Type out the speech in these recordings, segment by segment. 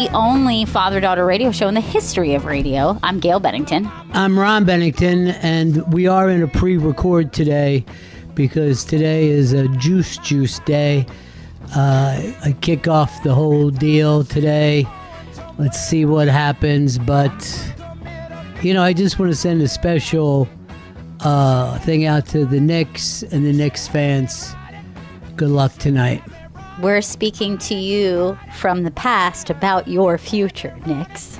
The only father-daughter radio show in the history of radio. I'm Gail Bennington. I'm Ron Bennington, and we are in a pre-record today because today is a juice day. I kick off the whole deal today. Let's see what happens, but I just want to send a special thing out to the Knicks and the Knicks fans. Good luck tonight. We're speaking to you from the past about your future, Knicks.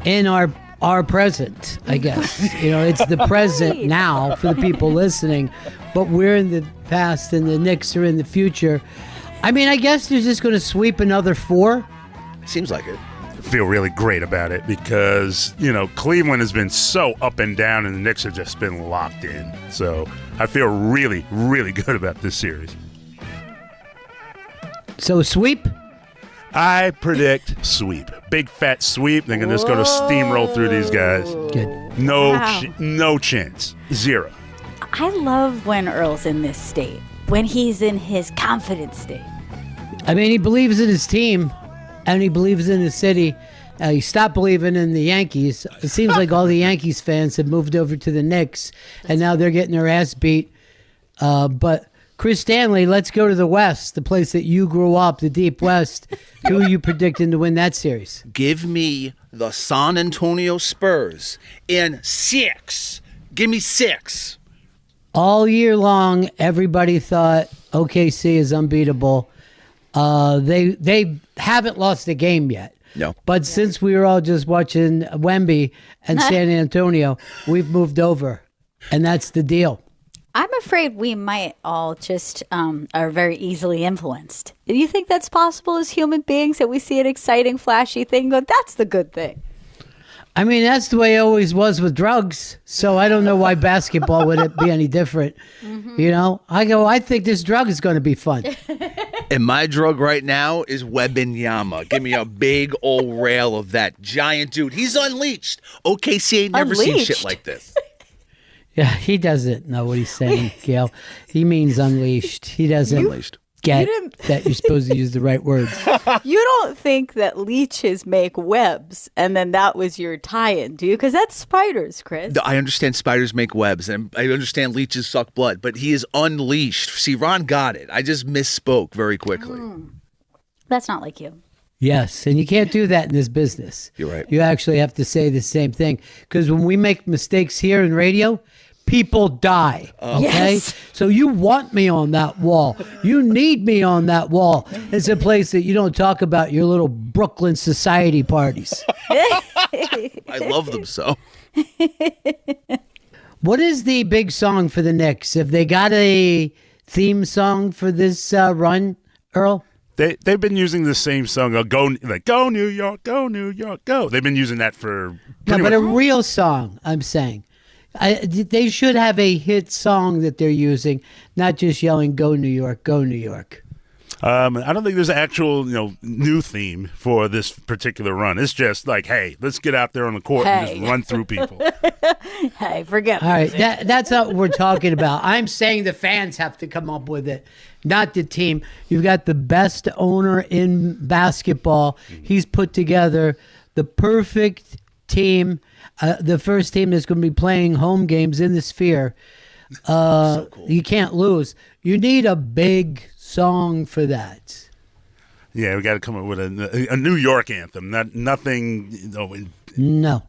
In our present, I guess. It's the present now for the people listening, but we're in the past and the Knicks are in the future. I mean, I guess they're just going to sweep another 4. Seems like it. I feel really great about it because, Cleveland has been so up and down and the Knicks have just been locked in. So I feel really, really good about this series. So sweep? I predict sweep. Big fat sweep. They're going to just go to steamroll through these guys. Good. No chance. 0. I love when Earl's in this state, when he's in his confident state. I mean, he believes in his team, and he believes in his city. He stopped believing in the Yankees. It seems like all the Yankees fans have moved over to the Knicks, and now they're getting their ass beat. But Chris Stanley, let's go to the West, the place that you grew up, the Deep West. Who are you predicting to win that series? Give me the San Antonio Spurs in 6. Give me 6. All year long, everybody thought OKC is unbeatable. They haven't lost a game yet. No. But since we were all just watching Wemby and San Antonio, we've moved over, and that's the deal. I'm afraid we might all just are very easily influenced. Do you think that's possible as human beings, that we see an exciting, flashy thing, go, that's the good thing? I mean, that's the way it always was with drugs. So I don't know why basketball would it be any different. Mm-hmm. I think this drug is going to be fun. And my drug right now is Wembanyama. Give me a big old rail of that giant dude. He's unleashed. OKC ain't never seen shit like this. Yeah, he doesn't know what he's saying, Gail. He means unleashed. He doesn't get that you're supposed to use the right words. You don't think that leeches make webs, and then that was your tie-in, do you? Because that's spiders, Chris. I understand spiders make webs, and I understand leeches suck blood, but he is unleashed. See, Ron got it. I just misspoke very quickly. That's not like you. Yes, and you can't do that in this business. You're right. You actually have to say the same thing. Because when we make mistakes here in radio, people die. Okay? Yes. So you want me on that wall. You need me on that wall. It's a place that you don't talk about your little Brooklyn society parties. I love them so. What is the big song for the Knicks? Have they got a theme song for this run, Earl? They've been using the same song, go New York, go New York, go. They've been using that for a real song, I'm saying. They should have a hit song that they're using, not just yelling, go New York, go New York. I don't think there's an actual new theme for this particular run. It's just like, hey, let's get out there on the court and just run through people. Hey, forget All right, that's not what we're talking about. I'm saying the fans have to come up with it, not the team. You've got the best owner in basketball. He's put together the perfect team, the first team that's going to be playing home games in the Sphere. So cool. You can't lose. You need a big song for that. Yeah, we got to come up with a New York anthem. Nothing. No.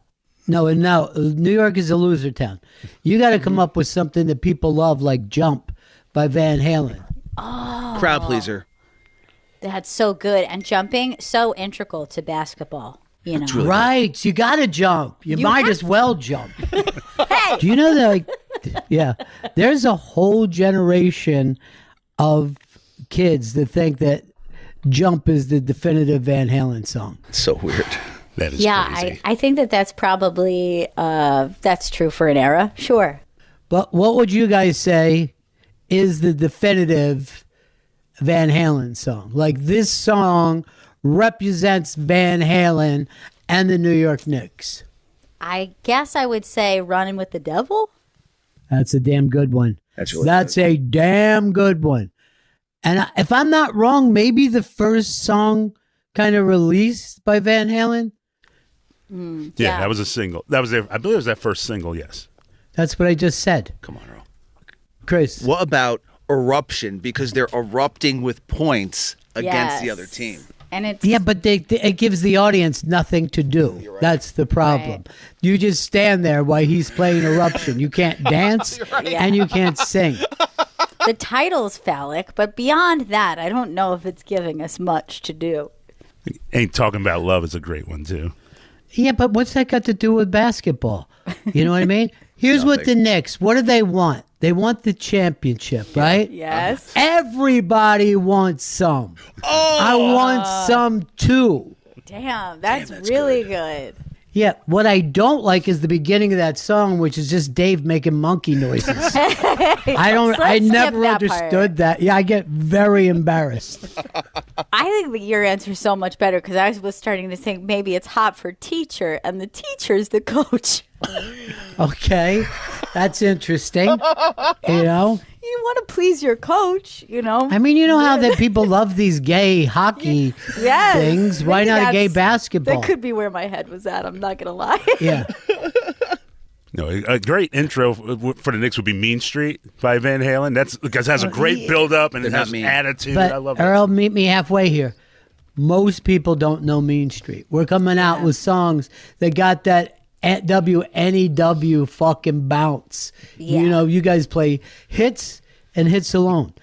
New York is a loser town. You got to come up with something that people love, like "Jump" by Van Halen. Oh, crowd pleaser. That's so good, and jumping so integral to basketball. Really right? Cool. You got to jump. You might as well jump. Hey! Do you know that? Yeah, there's a whole generation of kids that think that "Jump" is the definitive Van Halen song. It's so weird. That is crazy. I think that's probably that's true for an era. Sure. But what would you guys say is the definitive Van Halen song? Like, this song represents Van Halen and the New York Knicks. I guess I would say "Running with the Devil." That's a damn good one. That's a damn good one. And if I'm not wrong, maybe the first song kind of released by Van Halen? Yeah, that was a single. That was their, I believe it was that first single, yes. That's what I just said. Come on, Earl. Chris. What about Eruption? Because they're erupting with points against the other team. And it's but it gives the audience nothing to do. Right. That's the problem. Right. You just stand there while he's playing Eruption. You can't dance and you can't sing. The title's phallic, but beyond that, I don't know if it's giving us much to do. Ain't Talking About Love is a great one, too. Yeah, but what's that got to do with basketball? You know what I mean? Here's what the Knicks, what do they want? They want the championship, right? Yes. Everybody wants some. Oh! I want some too. Damn, that's really good. Yeah, what I don't like is the beginning of that song, which is just Dave making monkey noises. I never understood that. Yeah, I get very embarrassed. I think that your answer is so much better because I was starting to think maybe it's hot for teacher and the teacher's the coach. Okay, that's interesting. You know? You want to please your coach, you know? I mean, you know how that people love these gay hockey things? Why not a gay basketball? That could be where my head was at. I'm not going to lie. Yeah. No, a great intro for the Knicks would be Mean Street by Van Halen. That's because it has a great build-up and it has attitude. But I love Earl, meet me halfway here. Most people don't know Mean Street. We're coming out with songs that got that WNEW fucking bounce. Yeah. You know, you guys play hits and hits alone.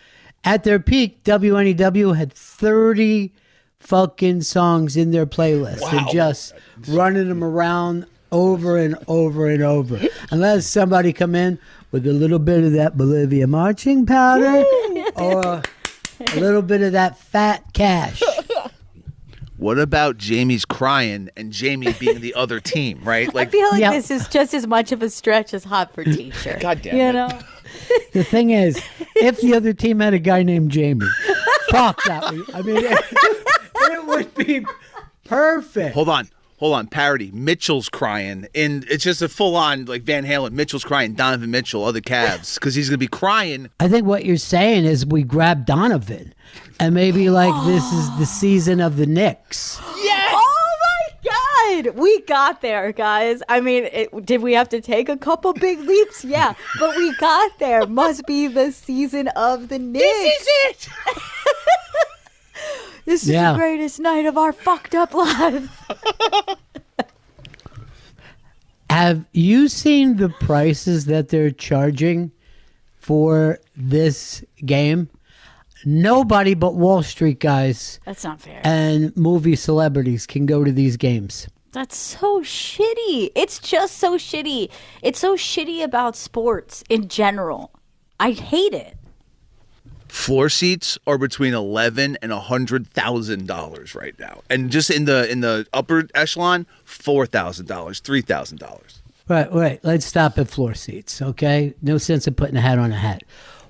At their peak, WNEW had 30 fucking songs in their playlist and just running them around over and over and over. Unless somebody come in with a little bit of that Bolivia marching powder or a little bit of that fat cash. What about Jamie's crying and Jamie being the other team, right? Like, I feel like this is just as much of a stretch as Hot for Teacher. God damn it. You know? The thing is, if the other team had a guy named Jamie, fuck that. I mean, it would be perfect. Hold on. Parody. Mitchell's crying. And it's just a full-on, like, Van Halen. Mitchell's crying. Donovan Mitchell, other Cavs. Because he's going to be crying. I think what you're saying is we grab Donovan. And maybe, this is the season of the Knicks. Yes! Oh, my God! We got there, guys. I mean, did we have to take a couple big leaps? Yeah. But we got there. Must be the season of the Knicks. This is it! This is the greatest night of our fucked up lives. Have you seen the prices that they're charging for this game? Nobody but Wall Street guys. That's not fair. And movie celebrities can go to these games. That's so shitty. It's just so shitty. It's so shitty about sports in general. I hate it. Floor seats are between $11,000 and $100,000 right now, and just in the upper echelon, $4,000, $3,000. Right. Let's stop at floor seats, okay? No sense in putting a hat on a hat.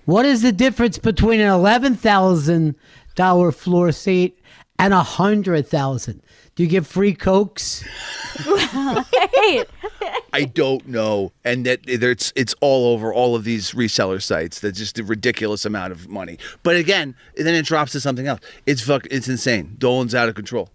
What is the difference between an $11,000 floor seat and $100,000? Do you get free Cokes? I don't know, and that it's all over all of these reseller sites. That's just a ridiculous amount of money. But again, then it drops to something else. It's insane. Dolan's out of control.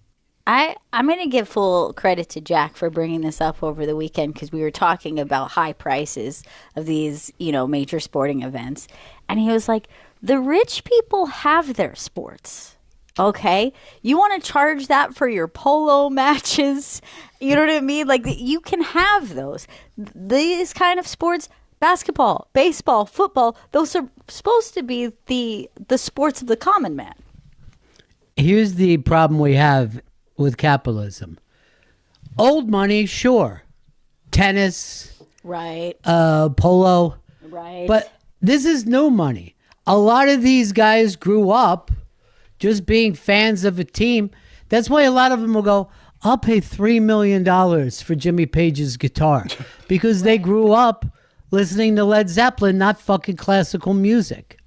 I'm going to give full credit to Jack for bringing this up over the weekend because we were talking about high prices of these, major sporting events, and he was like, "The rich people have their sports." Okay, you want to charge that for your polo matches? You know what I mean? Like, you can have those. These kind of sports, basketball, baseball, football, those are supposed to be the sports of the common man. Here's the problem we have with capitalism. Old money, sure. Tennis. Right. Polo. Right. But this is new money. A lot of these guys grew up just being fans of a team. That's why a lot of them will go, I'll pay $3 million for Jimmy Page's guitar. Because they grew up listening to Led Zeppelin, not fucking classical music.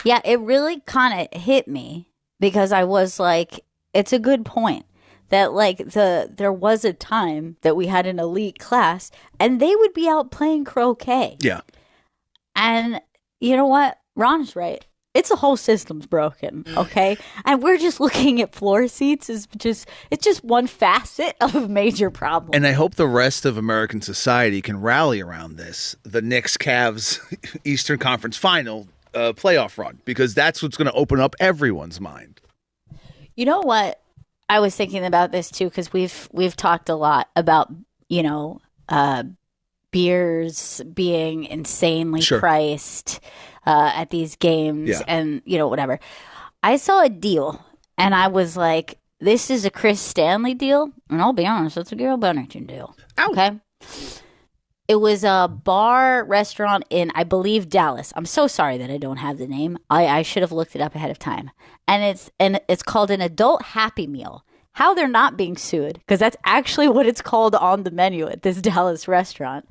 Yeah, it really kind of hit me because I was like, it's a good point. That there was a time that we had an elite class and they would be out playing croquet. Yeah. And you know what? Ron's right. It's the whole system's broken, okay? And we're just looking at floor seats it's just one facet of a major problem. And I hope the rest of American society can rally around this, the Knicks Cavs Eastern Conference Final playoff run, because that's what's going to open up everyone's mind. You know what? I was thinking about this too, because we've talked a lot about, beers being insanely priced at these games and, whatever. I saw a deal and I was like, this is a Chris Stanley deal. And I'll be honest, it's a Gail Bennington deal. Ow. Okay. It was a bar restaurant in, I believe, Dallas. I'm so sorry that I don't have the name. I should have looked it up ahead of time. And it's called an adult Happy Meal. How they're not being sued, because that's actually what it's called on the menu at this Dallas restaurant.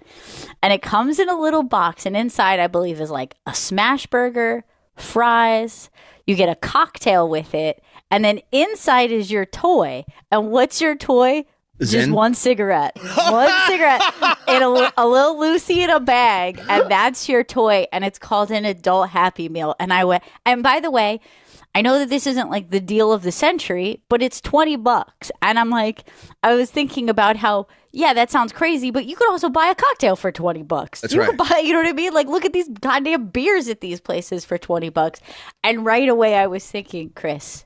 And it comes in a little box, and inside, I believe, is like a smash burger, fries. You get a cocktail with it, and then inside is your toy. And what's your toy? Zen? Just one cigarette. One cigarette in a little Lucy in a bag, and that's your toy. And it's called an adult Happy Meal. And I went, and by the way, I know that this isn't like the deal of the century, but it's $20. And I'm like, I was thinking about how, yeah, that sounds crazy, but you could also buy a cocktail for $20. That's you right. could buy, you know what I mean? Like, look at these goddamn beers at these places for $20. And right away I was thinking, Chris,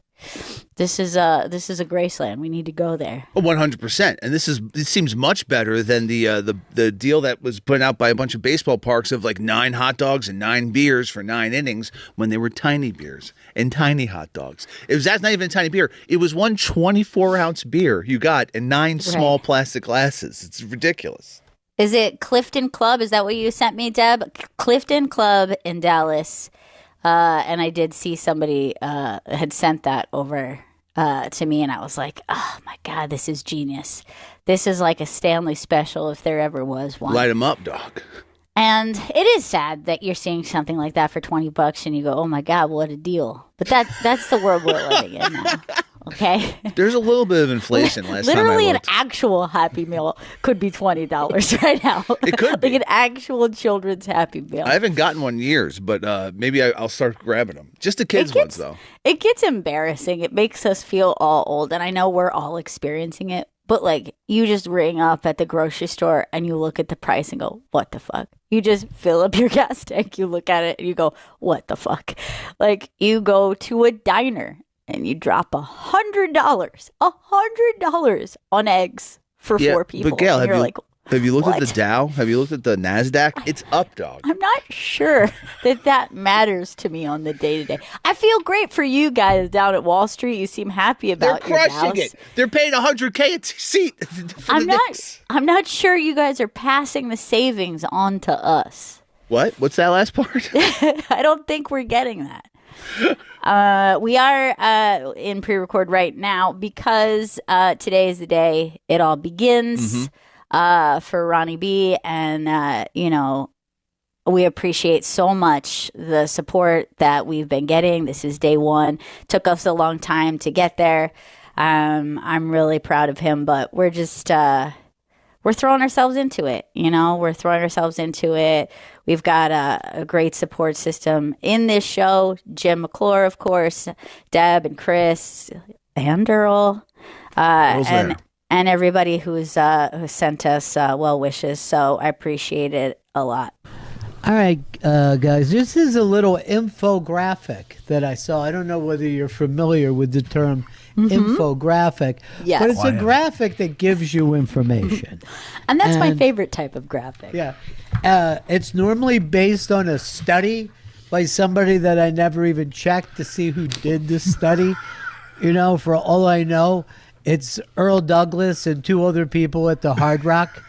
this is a Graceland. We need to go there. 100%. And this seems much better than the deal that was put out by a bunch of baseball parks of like 9 hot dogs and 9 beers for 9 innings when they were tiny beers and tiny hot dogs. That's not even a tiny beer. It was one 24-ounce beer you got in 9 small plastic glasses. It's ridiculous. Is it Clifton Club? Is that what you sent me, Deb? Clifton Club in Dallas. And I did see somebody had sent that over to me, and I was like, oh, my God, this is genius. This is like a Stanley special if there ever was one. Light 'em up, dog. And it is sad that you're seeing something like that for $20 and you go, oh, my God, what a deal. But that's the world we're living in now. Okay. There's a little bit of inflation last time I Literally, an looked. actual Happy Meal could be $20 right now. It could be. Like an actual children's Happy Meal. I haven't gotten one in years, but maybe I'll start grabbing them. Just the kids' ones, though. It gets embarrassing. It makes us feel all old. And I know we're all experiencing it. But, like, you just ring up at the grocery store and you look at the price and go, what the fuck? You just fill up your gas tank. You look at it and you go, what the fuck? Like, you go to a diner and you drop $100 on eggs for 4 people. But Gail, have you looked what? at the Dow? Have you looked at the NASDAQ? It's up, dog. I'm not sure that matters to me on the day-to-day. I feel great for you guys down at Wall Street. You seem happy about They're crushing your Dows. it. They're paying $100K a seat for the Knicks. I'm not sure you guys are passing the savings on to us. What? What's that last part? I don't think we're getting that. We are in pre-record right now because today is the day it all begins for Ronnie B. And, we appreciate so much the support that we've been getting. This is day one. Took us a long time to get there. I'm really proud of him, but we're just... we're throwing ourselves into it, We're throwing ourselves into it. We've got a great support system in this show. Jim McClure, of course, Deb and Chris and Earl, and everybody who sent us well wishes. So I appreciate it a lot. All right, guys, this is a little infographic that I saw. I don't know whether you're familiar with the term infographic, yes. But it's a graphic that gives you information. And that's my favorite type of graphic. Yeah. It's normally based on a study by somebody that I never even checked to see who did the study. For all I know, it's Earl Douglas and 2 other people at the Hard Rock.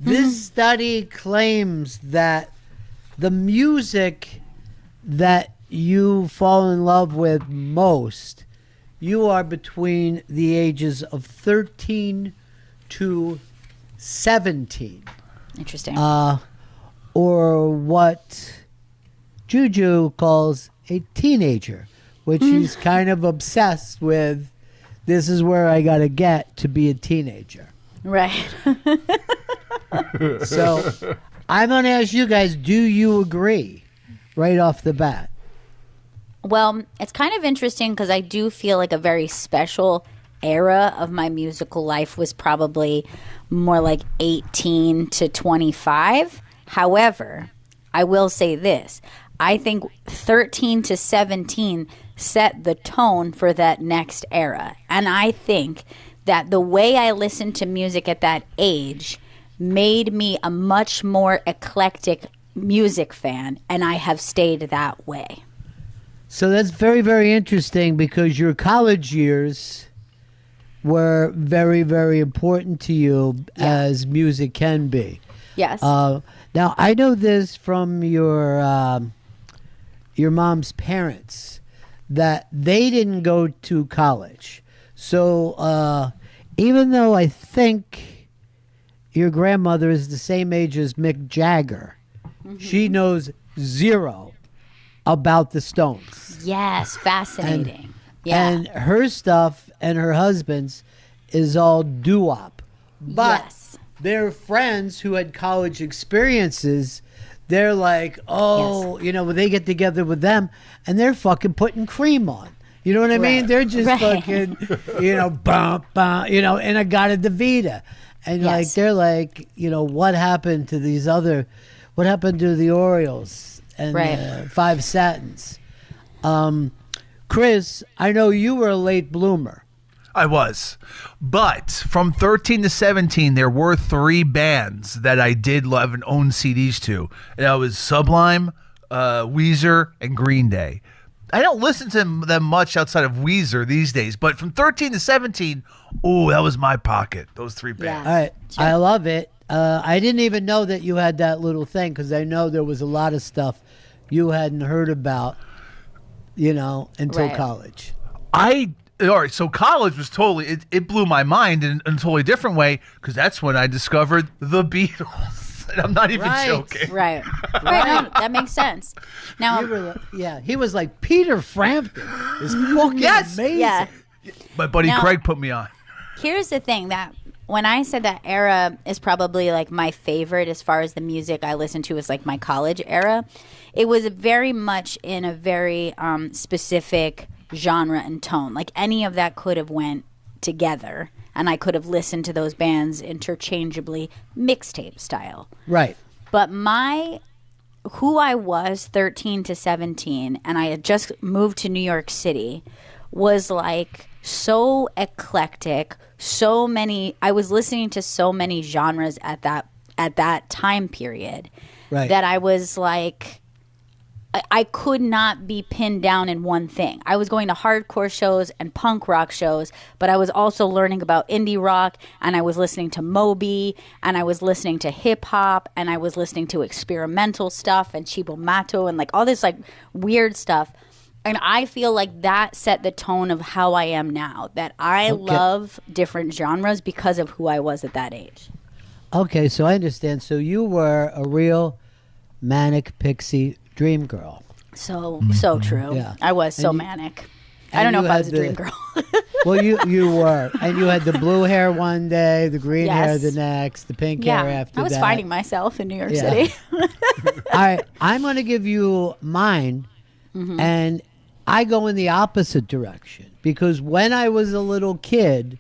This study claims that the music that you fall in love with most, you are between the ages of 13 to 17. Interesting. Or what Juju calls a teenager, which he's kind of obsessed with. This is where I got to get to be a teenager. Right. So I'm going to ask you guys, do you agree? right off the bat? Well, it's kind of interesting because I do feel like a very special era of my musical life was probably more like 18 to 25. However, I will say this. I think 13 to 17 set the tone for that next era. And I think that the way I listened to music at that age made me a much more eclectic music fan, and I have stayed that way. So that's very, very interesting because your college years were very, very important to you as music can be. Yes. Now, I know this from your mom's parents, that they didn't go to college. So even though I think your grandmother is the same age as Mick Jagger, she knows zero about the Stones. Yes, fascinating. And her stuff and her husband's is all doo-wop. But yes. their friends who had college experiences, they're like, when they get together with them and they're fucking putting Cream on. You know what I mean? They're just fucking, bump, and I got a DeVita. And they're like, what happened to what happened to the Orioles and Five Satins? Chris, I know you were a late bloomer. I was. But from 13 to 17, there were 3 bands that I did love and own CDs to. And that was Sublime, Weezer, and Green Day. I don't listen to them much outside of Weezer these days, but from 13 to 17, that was my pocket, those 3 bands. All right. Sure. I love it. I didn't even know that you had that little thing because I know there was a lot of stuff you hadn't heard about, until college. All right, so college was totally, it blew my mind in a totally different way because that's when I discovered the Beatles. And I'm not even joking. Right. No, that makes sense. Now, he was like, Peter Frampton is fucking amazing. Yeah. My buddy Craig put me on. Here's the thing, that when I said that era is probably like my favorite as far as the music I listened to is like my college era, it was very much in a very specific genre and tone. Like any of that could have went together and I could have listened to those bands interchangeably, mixtape style. Right. But who I was 13 to 17 and I had just moved to New York City was like so eclectic, I was listening to so many genres at that time period that I was like, I could not be pinned down in one thing. I was going to hardcore shows and punk rock shows, but I was also learning about indie rock, and I was listening to Moby, and I was listening to hip hop, and I was listening to experimental stuff and Chibo Mato and like all this like weird stuff. And I feel like that set the tone of how I am now, that I love different genres because of who I was at that age. Okay, so I understand. So you were a real manic pixie dream girl. So true. Yeah. I was so manic. I don't know if I was a dream girl. Well, you were. And you had the blue hair one day, the green hair the next, the pink hair after that. I was finding myself in New York City. All right, I'm going to give you mine, and I go in the opposite direction because when I was a little kid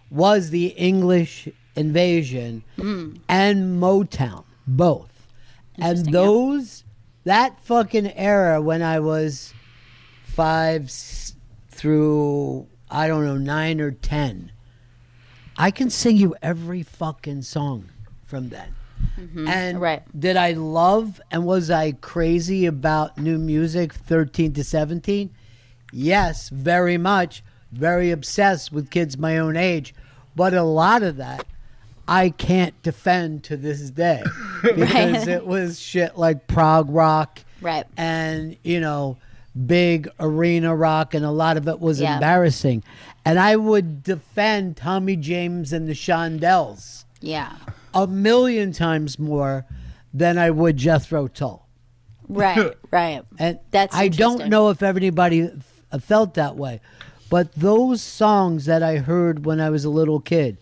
was the English Invasion and Motown, both. And that fucking era when I was 5 through, 9 or 10, I can sing you every fucking song from then. And did I love and was I crazy about new music 13 to 17? Yes, very much. Very obsessed with kids my own age. But a lot of that I can't defend to this day because it was shit like prog rock and, big arena rock, and a lot of it was embarrassing. And I would defend Tommy James and the Shondells a million times more than I would Jethro Tull. Right. And I don't know if everybody felt that way, but those songs that I heard when I was a little kid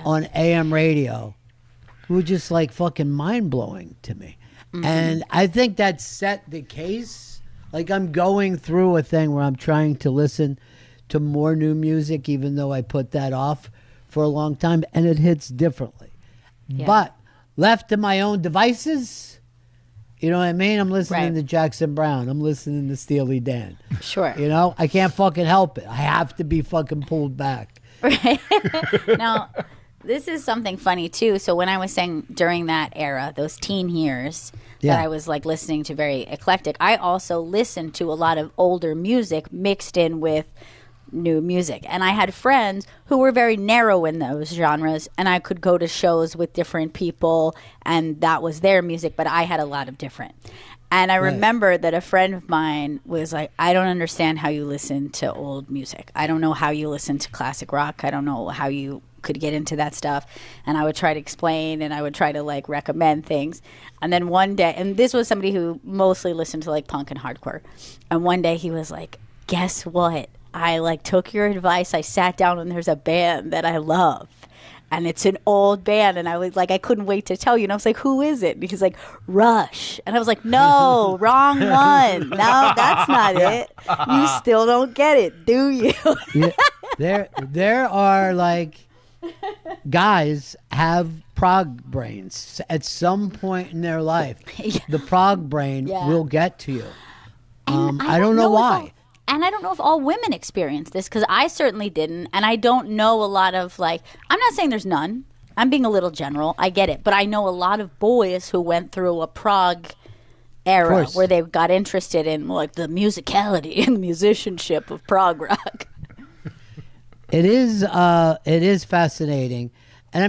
on AM radio were just like fucking mind-blowing to me. And I think that set the case. Like, I'm going through a thing where I'm trying to listen to more new music, even though I put that off for a long time, and it hits differently. Yeah. But left to my own devices, you know what I mean? I'm listening Right. to Jackson Brown. I'm listening to Steely Dan. Sure. You know, I can't fucking help it. I have to be fucking pulled back. Right. Now, this is something funny too. So when I was saying during that era, those teen years, Yeah. that I was like listening to very eclectic, I also listened to a lot of older music mixed in with new music. And I had friends who were very narrow in those genres, and I could go to shows with different people, and that was their music, but I had a lot of different. And I remember that a friend of mine was like, I don't understand how you listen to old music. I don't know how you listen to classic rock. I don't know how you could get into that stuff. And I would try to explain, and I would try to like recommend things. And then one day, and this was somebody who mostly listened to like punk and hardcore. And one day he was like, guess what? I like took your advice. I sat down, and there's a band that I love. And it's an old band, and I was like, I couldn't wait to tell you. And I was like, who is it? And he's like, Rush. And I was like, no, wrong one. No, that's not it. You still don't get it, do you? Yeah, there are like guys have prog brains at some point in their life. Yeah. The prog brain Yeah. will get to you. And I don't know if why. And I don't know if all women experience this, because I certainly didn't. And I don't know a lot of, like, I'm not saying there's none. I'm being a little general. I get it. But I know a lot of boys who went through a prog era course. where they got interested in, like, the musicality and musicianship of prog rock. It is fascinating. And I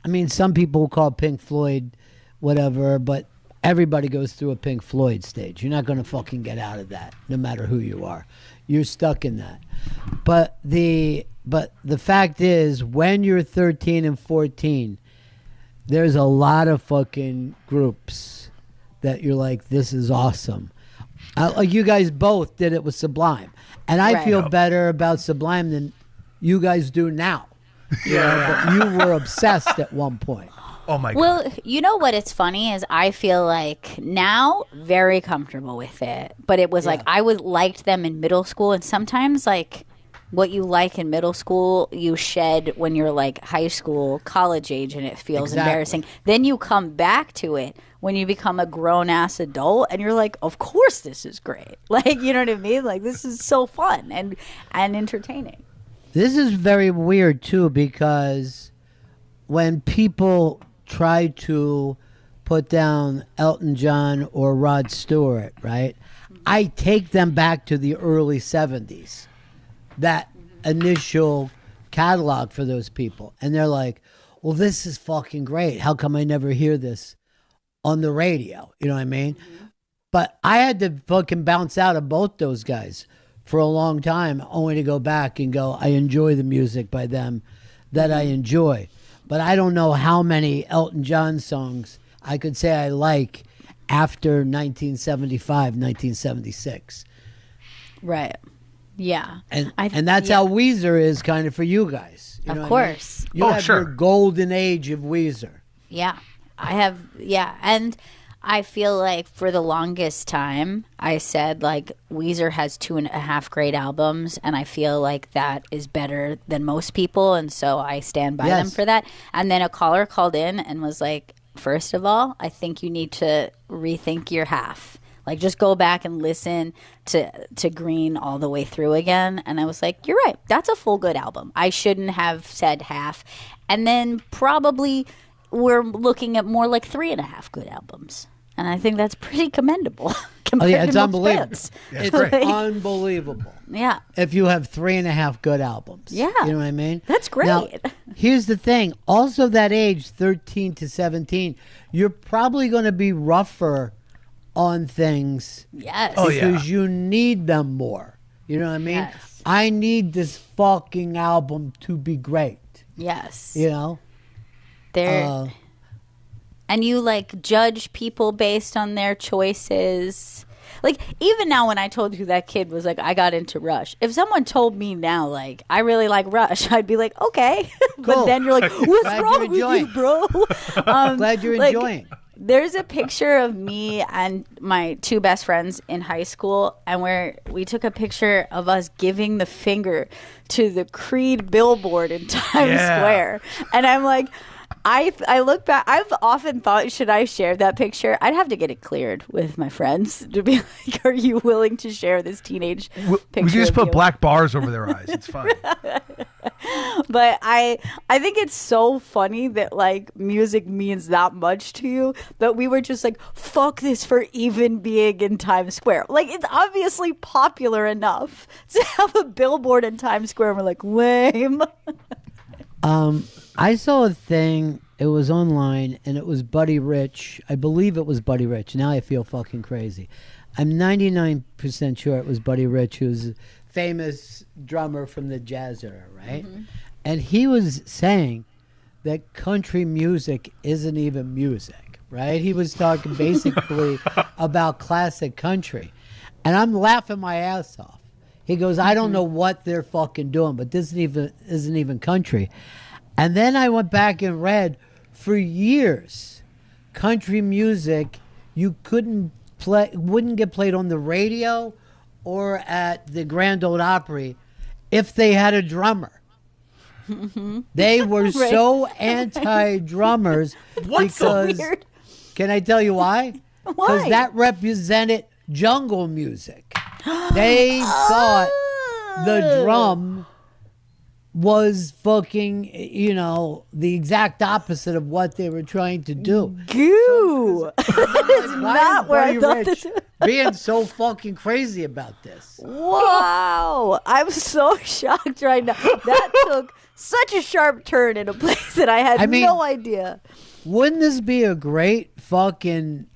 mean some people call Pink Floyd whatever, but everybody goes through a Pink Floyd stage. You're not going to fucking get out of that, no matter who you are. You're stuck in that. But the fact is, when you're 13 and 14, there's a lot of fucking groups that you're like, this is awesome. Like you guys both did it with Sublime. And I Right. feel better about Sublime than you guys do now. You know, but you were obsessed at one point. Oh my God. Well, you know what? It's funny is I feel like now very comfortable with it, but it was like I would liked them in middle school, and sometimes like what you like in middle school, you shed when you're like high school, college age, and it feels Exactly. embarrassing. Then you come back to it when you become a grown ass adult, and you're like, of course this is great. Like, you know what I mean? Like, this is so fun and entertaining. This is very weird too, because when people try to put down Elton John or Rod Stewart, right? I take them back to the early 70s, that initial catalog for those people. And they're like, well, this is fucking great. How come I never hear this on the radio? You know what I mean? But I had to fucking bounce out of both those guys for a long time, only to go back and go, I enjoy the music by them that I enjoy. But I don't know how many Elton John songs I could say I like after 1975, 1976. Right. Yeah. And that's how Weezer is kind of for you guys. You know Of what I mean? course. You Oh, have sure. your golden age of Weezer. Yeah, I have. Yeah, and I feel like for the longest time, I said like Weezer has 2.5 great albums, and I feel like that is better than most people, and so I stand by them Yes. for that. And then a caller called in and was like, first of all, I think you need to rethink your half. Like, just go back and listen to Green all the way through again. And I was like, you're right. That's a full good album. I shouldn't have said half. And then probably we're looking at more like 3.5 good albums. And I think that's pretty commendable. Oh, compared yeah, to it's most unbelievable. bands. It's Like, unbelievable. yeah. If you have 3.5 good albums. Yeah. You know what I mean? That's great. Now, here's the thing. Also, that age, 13 to 17, you're probably going to be rougher on things Yes. Oh, yeah. because you need them more. You know what I mean? Yes. I need this fucking album to be great. Yes. You know? They're and you like judge people based on their choices. Like, even now when I told you that kid was like, I got into Rush. If someone told me now, like, I really like Rush, I'd be like, okay. But Cool. then you're like, what's Glad wrong you're with you, enjoying. bro? Glad you're like, enjoying. There's a picture of me and my two best friends in high school, and where we took a picture of us giving the finger to the Creed billboard in Times Square. And I'm like, I look back. I've often thought, should I share that picture? I'd have to get it cleared with my friends to be like, are you willing to share this teenage picture? We can just put black bars over their eyes. It's fine. But I think it's so funny that like music means that much to you, that we were just like, fuck this for even being in Times Square. Like, it's obviously popular enough to have a billboard in Times Square, and we're like, lame. I saw a thing, it was online, and it was Buddy Rich. I believe it was Buddy Rich. Now I feel fucking crazy. I'm 99% sure it was Buddy Rich, who's a famous drummer from the jazz era, right? Mm-hmm. And he was saying that country music isn't even music, right? He was talking basically about classic country. And I'm laughing my ass off. He goes, I don't know what they're fucking doing, but this isn't even country. And then I went back and read, for years, country music, you wouldn't get played on the radio or at the Grand Ole Opry if they had a drummer. Mm-hmm. They were so anti-drummers What's so weird? Can I tell you why? Why? Because that represented jungle music. They thought the drum was fucking, the exact opposite of what they were trying to do. Goo! That is not where I thought this was. Being so fucking crazy about this. Wow. I'm so shocked right now. That took such a sharp turn in a place that I had no idea. Wouldn't this be a great fucking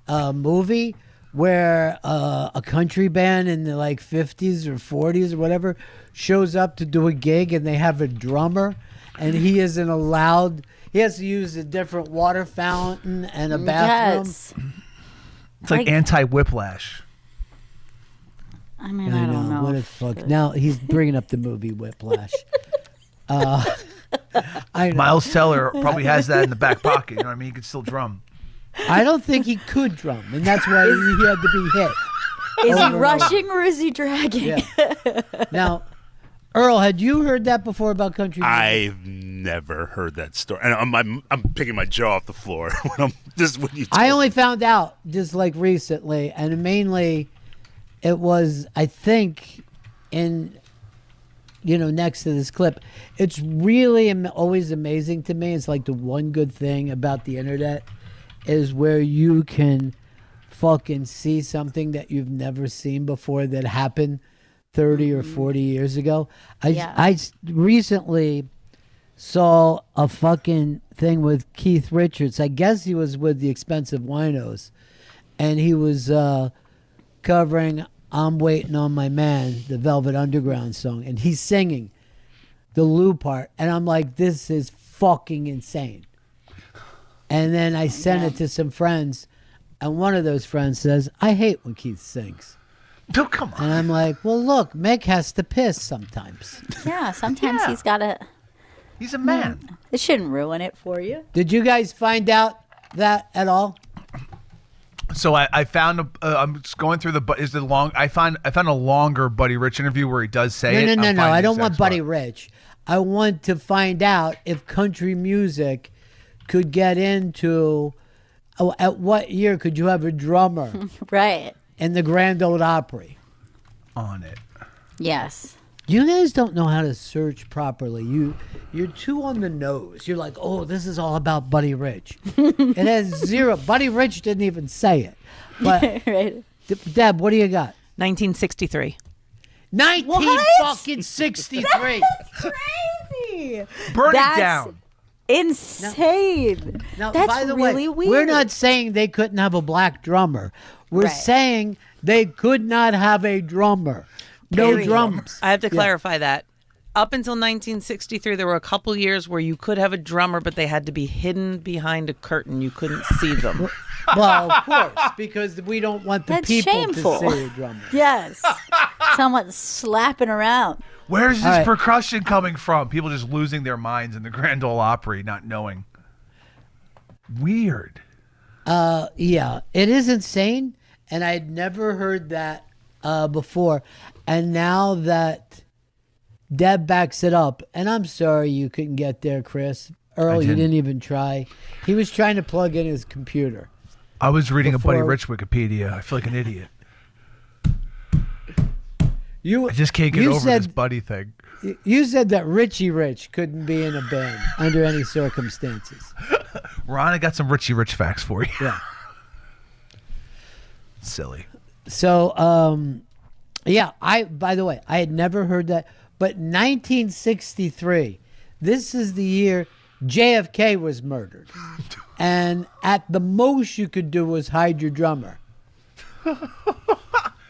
movie where a country band in the 50s or 40s or whatever shows up to do a gig and they have a drummer and he isn't allowed, he has to use a different water fountain and a bathroom? Yes. It's like anti-Whiplash. I mean, I don't know. What a fuck. Now he's bringing up the movie Whiplash. Miles Teller probably has that in the back pocket. You know what I mean? He could still drum. I don't think he could drum, and that's why he had to be hit. Is he rushing or is he dragging? Yeah. Now, Earl, had you heard that before about country music? I've never heard that story, and I'm picking my jaw off the floor when you. I only found out just recently, and mainly it was, I think, in next to this clip. It's really always amazing to me. It's like the one good thing about the internet is where you can fucking see something that you've never seen before that happened 30 or 40 years ago. I recently saw a fucking thing with Keith Richards. I guess he was with the Expensive Winos, and he was covering I'm Waiting on My Man, the Velvet Underground song, and he's singing the Lou part, and I'm like, this is fucking insane. And then I sent it to some friends, and one of those friends says, I hate when Keith sings. No, come on. And I'm like, well, look, Mick has to piss sometimes. Yeah, sometimes he's got to. He's a man. It shouldn't ruin it for you. Did you guys find out that at all? So I found I'm just going through I found a longer Buddy Rich interview where he does say it. No. I don't want Buddy Rich. I want to find out if country music could get into, at what year could you have a drummer right in the Grand Ole Opry on it? Yes. You guys don't know how to search properly. You're too on the nose. You're like, oh, this is all about Buddy Rich. It has zero. Buddy Rich didn't even say it. But right. Deb, what do you got? 1963. 1963. That's crazy. Burn it down. Insane. Now, that's by the really way, weird. we're not saying they couldn't have a black drummer. We're saying they could not have a drummer. No drums. I have to clarify that. Up until 1963, there were a couple years where you could have a drummer, but they had to be hidden behind a curtain. You couldn't see them. Well, of course, because we don't want the That's people shameful. to see a drummer. Yes. Someone slapping around. Where's this percussion coming from? People just losing their minds in the Grand Ole Opry, not knowing. Weird. Yeah, it is insane, and I'd never heard that before. And now that Deb backs it up, and I'm sorry you couldn't get there, Chris. Earl, you didn't even try. He was trying to plug in his computer. I was reading a Buddy Before- Rich Wikipedia. I feel like an idiot. You I just can't get you over said, this Buddy thing. You said that Richie Rich couldn't be in a band under any circumstances. Ron, I got some Richie Rich facts for you. Yeah. Silly. So, yeah, by the way, I had never heard that. But 1963, this is the year JFK was murdered. And at the most you could do was hide your drummer.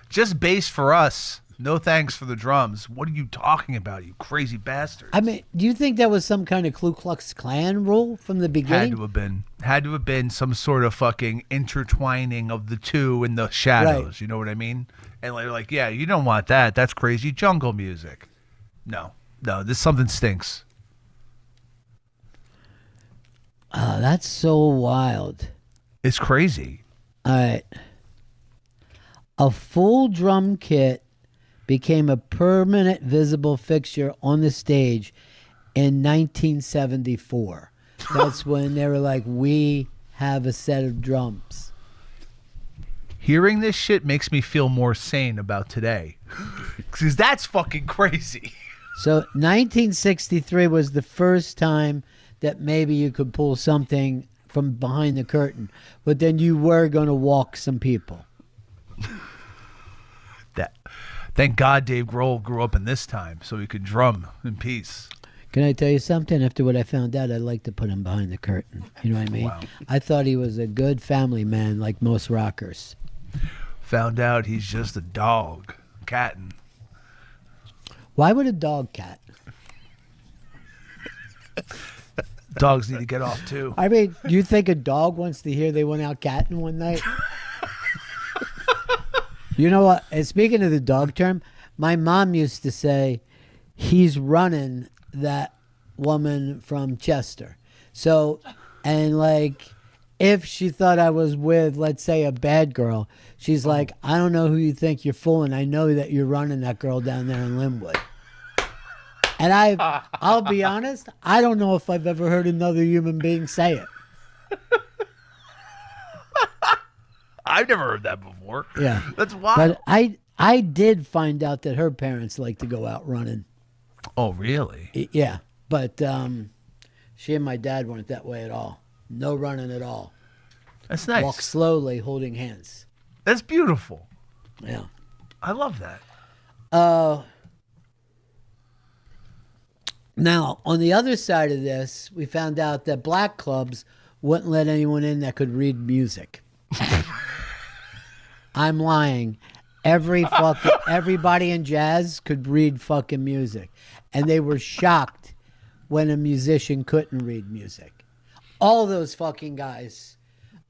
Just bass for us. No thanks for the drums. What are you talking about, you crazy bastards? I mean, do you think that was some kind of Ku Klux Klan rule from the beginning? Had to have been. Had to have been some sort of fucking intertwining of the two in the shadows. Right. You know what I mean? And they're like, yeah, you don't want that. That's crazy jungle music. No, this something stinks. Oh, that's so wild. It's crazy. All right. A full drum kit became a permanent visible fixture on the stage in 1974. That's when they were like, we have a set of drums. Hearing this shit makes me feel more sane about today. Because that's fucking crazy. So 1963 was the first time that maybe you could pull something from behind the curtain. But then you were going to walk some people. Thank God Dave Grohl grew up in this time so he could drum in peace. Can I tell you something? After what I found out, I'd like to put him behind the curtain. You know what I mean? Wow. I thought he was a good family man like most rockers. Found out he's just a dog. Catting. Why would a dog cat? Dogs need to get off too. I mean, do you think a dog wants to hear they went out catting one night? You know what? And speaking of the dog term, my mom used to say, he's running that woman from Chester. So, and like, if she thought I was with, let's say, a bad girl, she's like, I don't know who you think you're fooling. I know that you're running that girl down there in Linwood. And I'll be honest, I don't know if I've ever heard another human being say it. I've never heard that before. Yeah. That's wild. But I did find out that her parents like to go out running. Oh, really? Yeah. But she and my dad weren't that way at all. No running at all. That's nice. Walk slowly, holding hands. That's beautiful. Yeah. I love that. Now, on the other side of this, we found out that black clubs wouldn't let anyone in that could read music. I'm lying. Everybody in jazz could read fucking music. And they were shocked when a musician couldn't read music. All those fucking guys.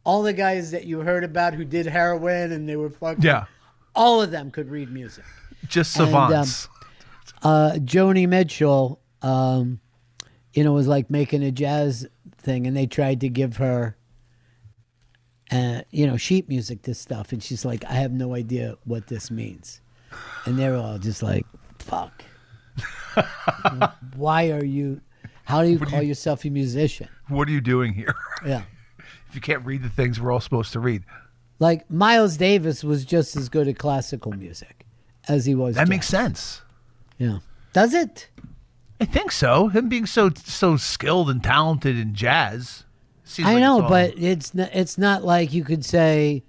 All the guys that you heard about who did heroin and they were fucking... Yeah. All of them could read music. Just savants. Joni Mitchell, was like making a jazz thing, and they tried to give her, sheet music to stuff, and she's like, I have no idea what this means. And they're all just like, fuck. How do you call yourself a musician? What are you doing here? Yeah. If you can't read the things we're all supposed to read. Like, Miles Davis was just as good at classical music as he was That jazz. makes sense. Yeah. Does it? I think so. Him being so skilled and talented in jazz. Seems I like know, it's all- but it's not like you could say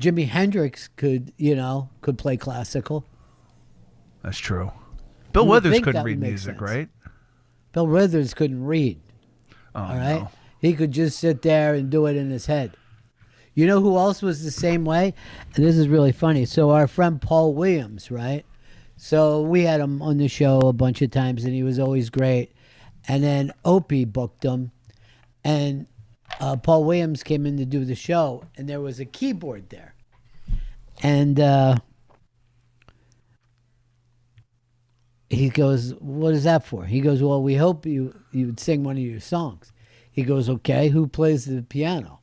Jimi Hendrix could play classical. That's true. Bill You would Withers think couldn't that would read make music, sense. right? Bill Withers couldn't read. Oh, All right? no. He could just sit there and do it in his head. You know who else was the same way? And this is really funny. So our friend Paul Williams, right? So we had him on the show a bunch of times, and he was always great. And then Opie booked him, and Paul Williams came in to do the show, and there was a keyboard there. And he goes, what is that for? He goes, well, we hope you would sing one of your songs. He goes, okay, who plays the piano?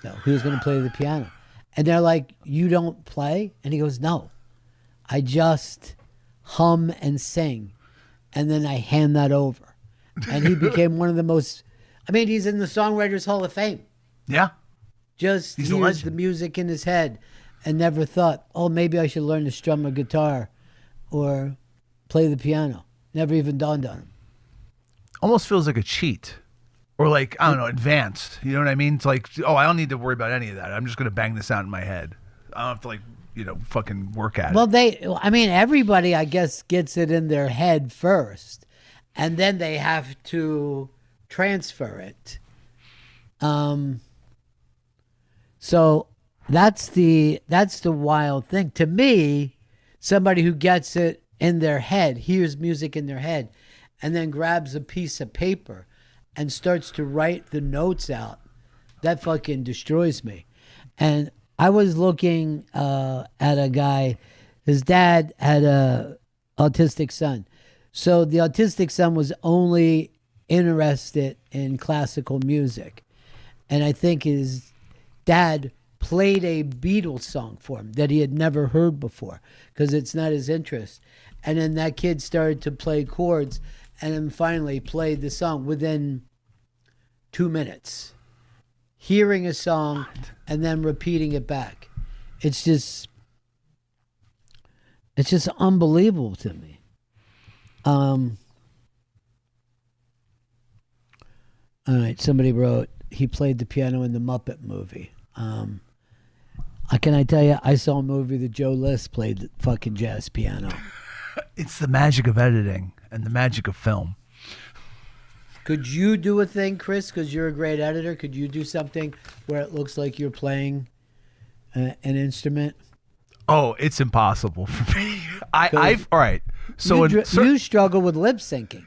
No, he was going to play the piano. And they're like, you don't play? And he goes, no. I just hum and sing. And then I hand that over. And he became one of the most, I mean, he's in the Songwriters Hall of Fame. Yeah. Just He's a hears legend. the music in his head and never thought, oh, maybe I should learn to strum a guitar or play the piano. Never even dawned on him. Almost feels like a cheat. Or like, I don't know, advanced. You know what I mean? It's like, oh, I don't need to worry about any of that. I'm just going to bang this out in my head. I don't have to, like, you know, fucking work at Well, it. everybody, I guess, gets it in their head first, and then they have to transfer it. So that's the wild thing. To me, somebody who gets it in their head, hears music in their head, and then grabs a piece of paper and starts to write the notes out, that fucking destroys me. And I was looking at a guy, his dad had a autistic son. So the autistic son was only interested in classical music. And I think his dad played a Beatles song for him that he had never heard before because it's not his interest. And then that kid started to play chords and then finally played the song within 2 minutes. Hearing a song and then repeating it back. It's just unbelievable to me. All right, somebody wrote, he played the piano in the Muppet movie. Can I tell you, I saw a movie that Joe List played the fucking jazz piano. It's the magic of editing and the magic of film. Could you do a thing, Chris, because you're a great editor? Could you do something where it looks like you're playing an instrument? Oh, it's impossible for me. All right. So you struggle with lip syncing.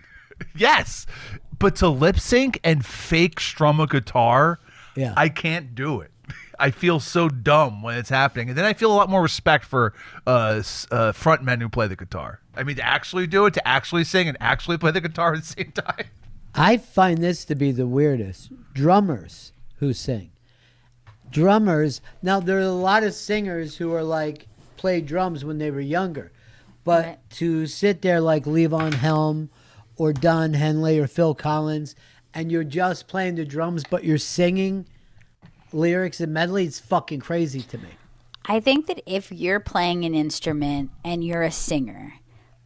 Yes, but to lip sync and fake strum a guitar, Yeah. I can't do it. I feel so dumb when it's happening, and then I feel a lot more respect for front men who play the guitar. I mean, to actually do it, to actually sing and actually play the guitar at the same time. I find this to be the weirdest. Drummers who sing. Drummers, now there are a lot of singers who are like, played drums when they were younger. But Right. to sit there like Levon Helm or Don Henley or Phil Collins, and you're just playing the drums, but you're singing lyrics and medley, it's fucking crazy to me. I think that if you're playing an instrument and you're a singer,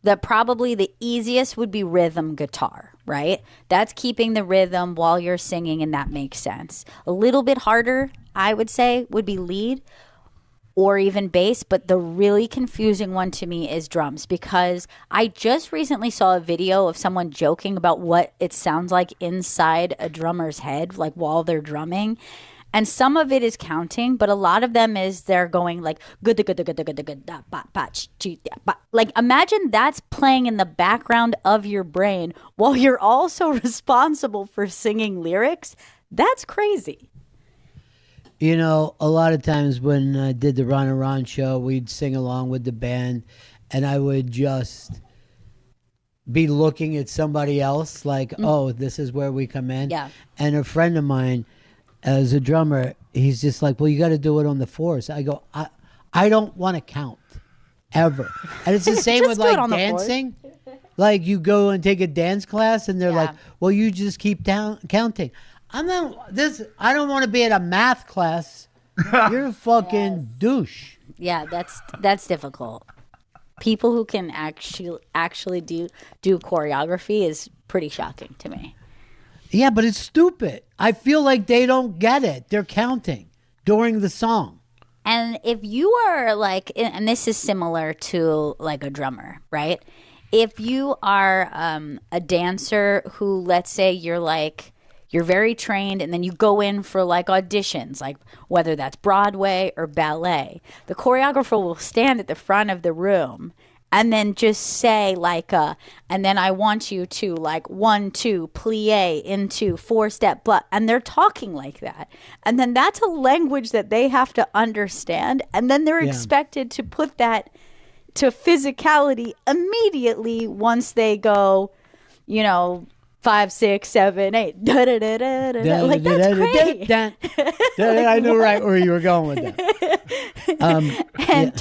that probably the easiest would be rhythm guitar, right? That's keeping the rhythm while you're singing, and that makes sense. A little bit harder, I would say, would be lead or even bass, but the really confusing one to me is drums, because I just recently saw a video of someone joking about what it sounds like inside a drummer's head, like while they're drumming. And some of it is counting, but a lot of them is they're going like good, like imagine that's playing in the background of your brain while you're also responsible for singing lyrics. That's crazy. You know, a lot of times when I did the Ron and Ron show, we'd sing along with the band, and I would just be looking at somebody else like, oh, this is where we come in. Yeah. And a friend of mine, as a drummer, he's just like, well, you got to do it on the fours. I go, I don't want to count ever. And it's the same Just with do it like on the floor. dancing. Like you go and take a dance class and they're Yeah. like, well, you just keep counting. I don't want to be at a math class. You're a fucking douche. Yeah, that's difficult. People who can actually do choreography is pretty shocking to me. Yeah, but it's stupid. I feel like they don't get it. They're counting during the song. And if you are like, and this is similar to like a drummer, right? If you are a dancer who, let's say you're very trained and then you go in for like auditions, like whether that's Broadway or ballet, the choreographer will stand at the front of the room and then just say like, and then I want you to like 1, 2, plie into 4-step, and they're talking like that. And then that's a language that they have to understand. And then they're expected to put that to physicality immediately once they go, 5, 6, 7, 8. Da, da, da, da, da, da. Like, that's great. I knew right where you were going with that. And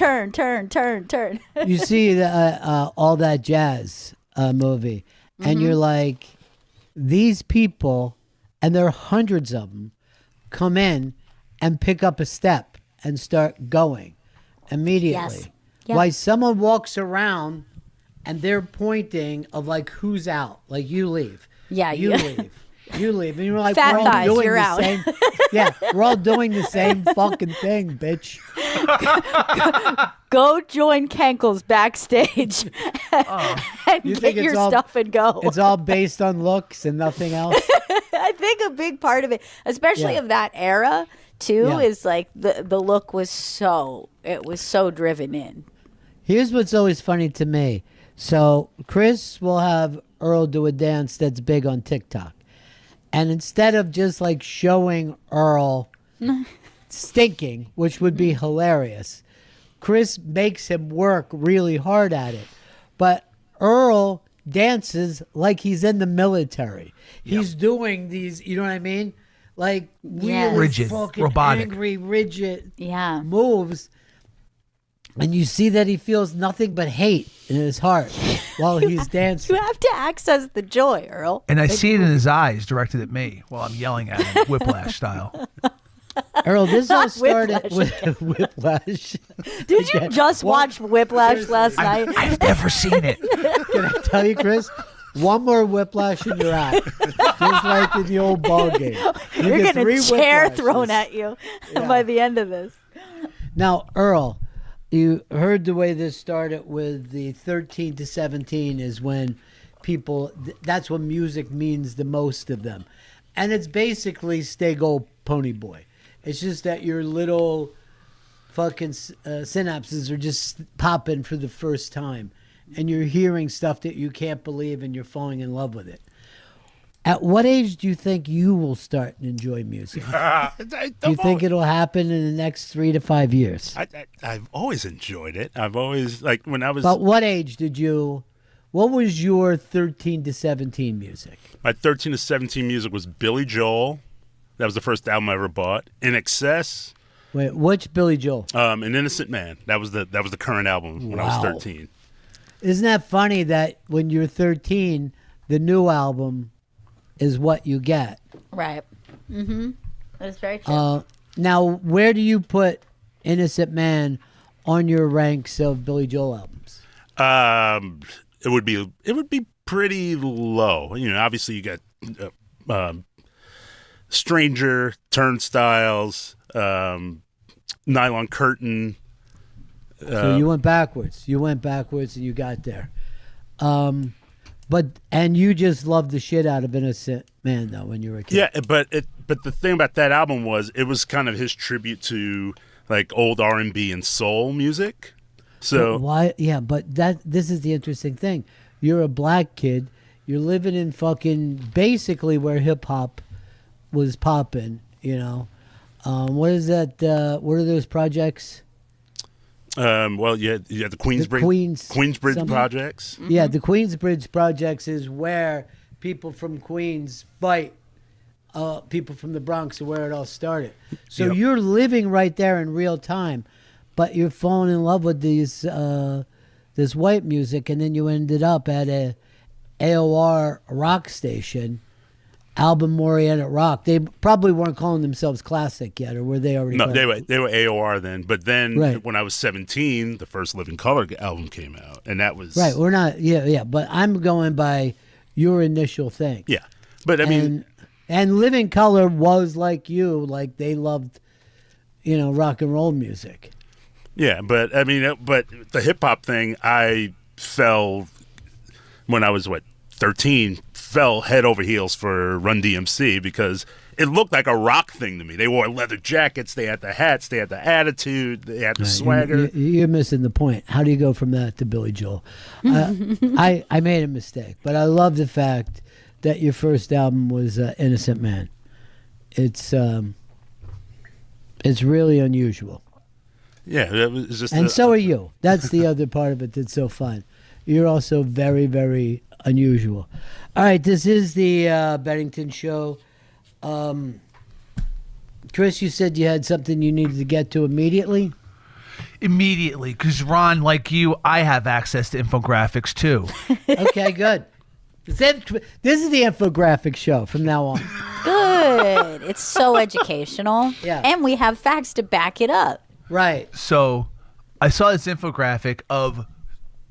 turn. You see all that jazz movie, and you're like, these people, and there are hundreds of them, come in and pick up a step and start going immediately. Yes. Yep. Why someone walks around and they're pointing of like, who's out? Like, you leave. Yeah, you leave. You leave. And you're like, Fat we're all thighs, doing you're the out. same. Yeah, we're all doing the same fucking thing, bitch. Go join Kenkel's backstage and You get think it's your all- stuff and go. It's all based on looks and nothing else. I think a big part of it, especially Yeah. of that era too, Yeah. is like the look was so driven in. Here's what's always funny to me. So Chris will have Earl do a dance that's big on TikTok. And instead of just like showing Earl stinking, which would be hilarious, Chris makes him work really hard at it. But Earl dances like he's in the military. He's doing these, you know what I mean? Like Yeah. really Rigid, fucking robotic. angry, rigid Yeah. moves. And you see that he feels nothing but hate in his heart while he's dancing. You have to access the joy, Earl. And I see it in his eyes directed at me while I'm yelling at him, whiplash style. Earl, this all started Whiplash with Whiplash. Did you just watch Whiplash last night? I've never seen it. Can I tell you, Chris? One more Whiplash and you're out. Just like in the old ball game. You're get getting a 3 chair Whiplashes. thrown at you by the end of this. Now, Earl, you heard the way this started with the 13 to 17 is when people, that's when music means the most of them. And it's basically Stay Gold Pony Boy. It's just that your little fucking synapses are just popping for the first time. And you're hearing stuff that you can't believe and you're falling in love with it. At what age do you think you will start to enjoy music? Do you think it'll happen in the next 3 to 5 years? I've always enjoyed it. I've always, like, when I was... But what age did you... What was your 13 to 17 music? My 13 to 17 music was Billy Joel. That was the first album I ever bought. In Excess, Wait, which Billy Joel? An Innocent Man. That was the current album when I was Wow. 13. Isn't that funny that when you're 13, the new album is what you get? Right. Mm-hmm. That's very true. Now, where do you put Innocent Man on your ranks of Billy Joel albums? It would be pretty low. You know, obviously you got Stranger, Turnstiles, Nylon Curtain. So you went backwards. You went backwards and you got there. And you just loved the shit out of Innocent Man though when you were a kid. Yeah, but the thing about that album was it was kind of his tribute to like old R&B and soul music. So But why? Yeah, but this is the interesting thing. You're a black kid. You're living in fucking basically where hip hop was popping. You know, what is that? What are those projects? well, you had the Queensbridge Queensbridge something? projects. Yeah, the Queensbridge projects is where people from Queens fight people from the Bronx, and where it all started. So Yep. you're living right there in real time, but you're falling in love with these this white music, and then you ended up at a AOR rock station, album oriented rock. They probably weren't calling themselves classic yet, or were they already? No, called- they were AOR then. But then Right. when I was 17, the first Living Color album came out, and that was right. We're not. Yeah. But I'm going by your initial thing. Yeah, but I mean, and Living Color was like you, like they loved, rock and roll music. yeah, but I mean, but the hip hop thing, I fell when I was 13, fell head over heels for Run DMC because it looked like a rock thing to me. They wore leather jackets, they had the hats, they had the attitude, they had the swagger. You're missing the point. How do you go from that to Billy Joel? I made a mistake, but I love the fact that your first album was Innocent Man. It's really unusual. Yeah, it was just And so are you. That's the other part of it that's so fun. You're also very, very unusual. All right, this is the Bennington show. Chris, you said you had something you needed to get to immediately. Immediately, because Ron, like you, I have access to infographics too. Okay, good. This is the infographic show from now on. Good. It's so educational. Yeah. And we have facts to back it up. Right. So I saw this infographic of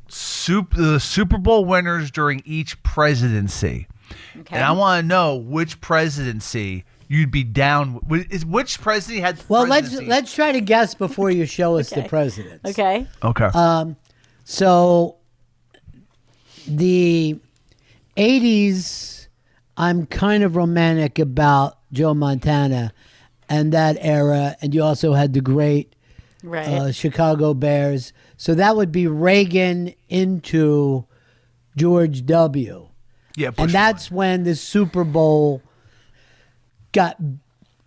the Super Bowl winners during each presidency. Okay. And I want to know which presidency you'd be down with. Which presidency had the Well, presidency? let's try to guess before you show us the presidents. Okay. Okay. So the 80s, I'm kind of romantic about Joe Montana and that era. And you also had the great Right. Chicago Bears. So that would be Reagan into George W. Yeah, Bush And that's when the Super Bowl got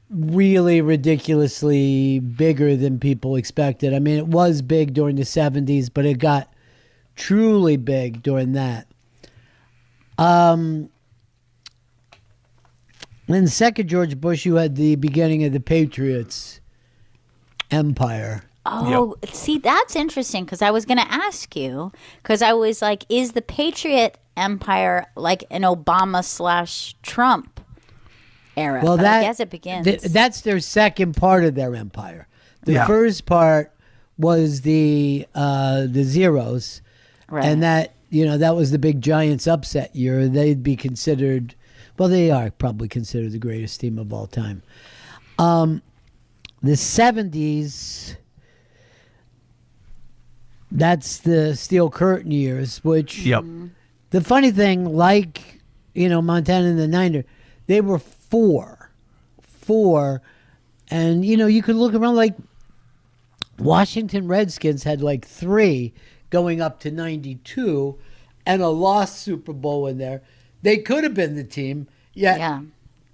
really ridiculously bigger than people expected. I mean, it was big during the 70s, but it got truly big during that. Then second George Bush, you had the beginning of the Patriots empire. Oh, see, that's interesting because I was going to ask you because I was like, is the Patriot Empire like an Obama/Trump era? Well, But that I guess it begins. That's their second part of their empire. The Yeah. first part was the Zeros, Right. and that that was the big Giants upset year. They'd be considered, well, they are probably considered the greatest team of all time. The 70s. That's the Steel Curtain years, which Yep. the funny thing, like, Montana and the Niner, they were four. And, you could look around like Washington Redskins had like 3 going up to 92 and a lost Super Bowl in there. They could have been the team. yeah.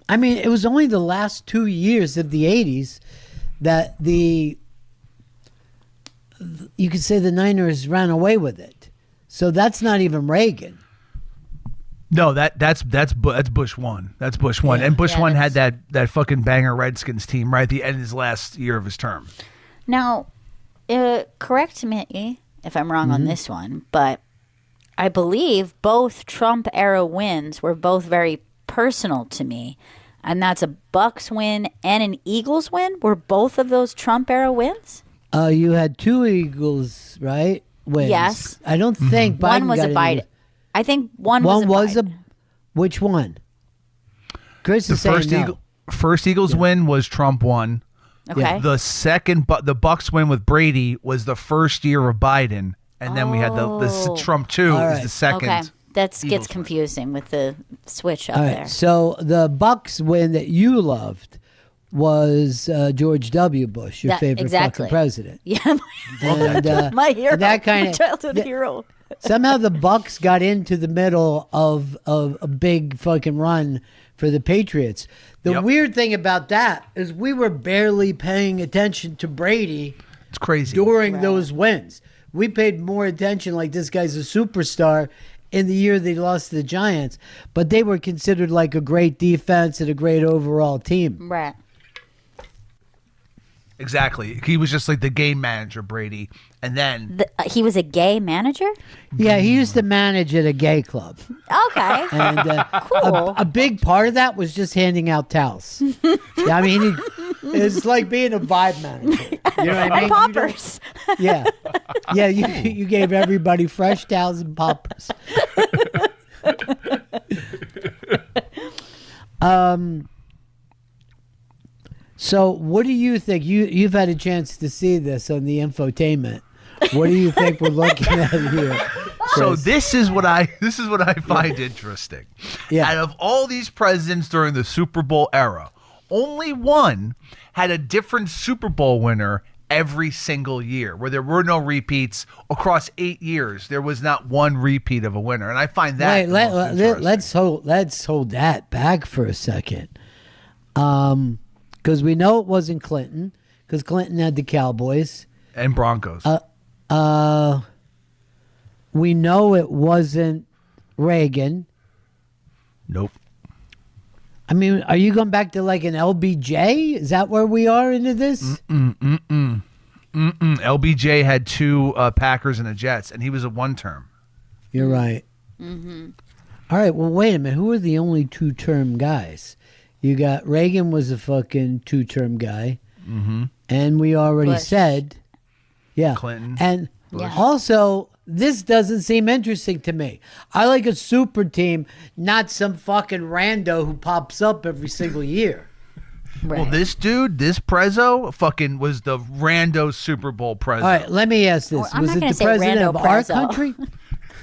I mean, it was only the last 2 years of the 80s that you could say the Niners ran away with it. So that's not even Reagan. No, that's Bush 1. That's Bush 1. Yeah. And Bush Yeah, 1 had that's- that fucking banger Redskins team right at the end of his last year of his term. Now, correct me if I'm wrong Mm-hmm. on this one, but I believe both Trump era wins were both very personal to me. And that's a Bucks win and an Eagles win. Were both of those Trump era wins? You had 2 Eagles, right? Wins. Yes. I don't think Biden One was got a any- Biden. I think one One was a Biden. which one? Chris The is saying no. first Eagles win was Trump 1. Okay. The second, the Bucks win with Brady was the first year of Biden, and then we had the Trump 2 All is right. the second. Okay. That Eagles gets win. confusing with the switch up All right. there. So the Bucks win that you loved was George W. Bush, your That- favorite exactly. fucking president. Yeah, And, my hero. and that kind my of childhood hero. somehow the Bucks got into the middle of a big fucking run for the Patriots. The Yep. weird thing about that is we were barely paying attention to Brady It's crazy. during those wins. We paid more attention like this guy's a superstar in the year they lost to the Giants, but they were considered like a great defense and a great overall team. Right. Exactly. He was just like the game manager, Brady. And then He was a gay manager? Yeah, he used to manage at a gay club. Okay. And Cool. a big part of that was just handing out towels. Yeah, I mean, it's like being a vibe manager. You know what I mean? And You don't- poppers. Yeah. Yeah, you gave everybody fresh towels and poppers. So what do you think? You've had a chance to see this on the infotainment. What do you think we're looking at here? so Chris? this is what I find interesting. Yeah. Out of all these presidents during the Super Bowl era, only one had a different Super Bowl winner every single year, where there were no repeats across 8 years. There was not one repeat of a winner, and I find that Wait, the most interesting. let's hold that back for a second, because we know it wasn't Clinton, because Clinton had the Cowboys. And Broncos. We know it wasn't Reagan. Nope. I mean, are you going back to like an LBJ? Is that where we are into this? LBJ had 2 Packers and a Jets, and he was a 1-term. You're right. All right, well, wait a minute. Who are the only 2-term guys? You got Reagan was a fucking 2-term guy. And we already Bush. said, yeah. Clinton. And Yeah. also, this doesn't seem interesting to me. I like a super team, not some fucking rando who pops up every single year. Well, this dude, this Prezzo, fucking was the rando Super Bowl Prezzo. All right, let me ask this. I'm was not it gonna the say president rando of our Prezzo. country?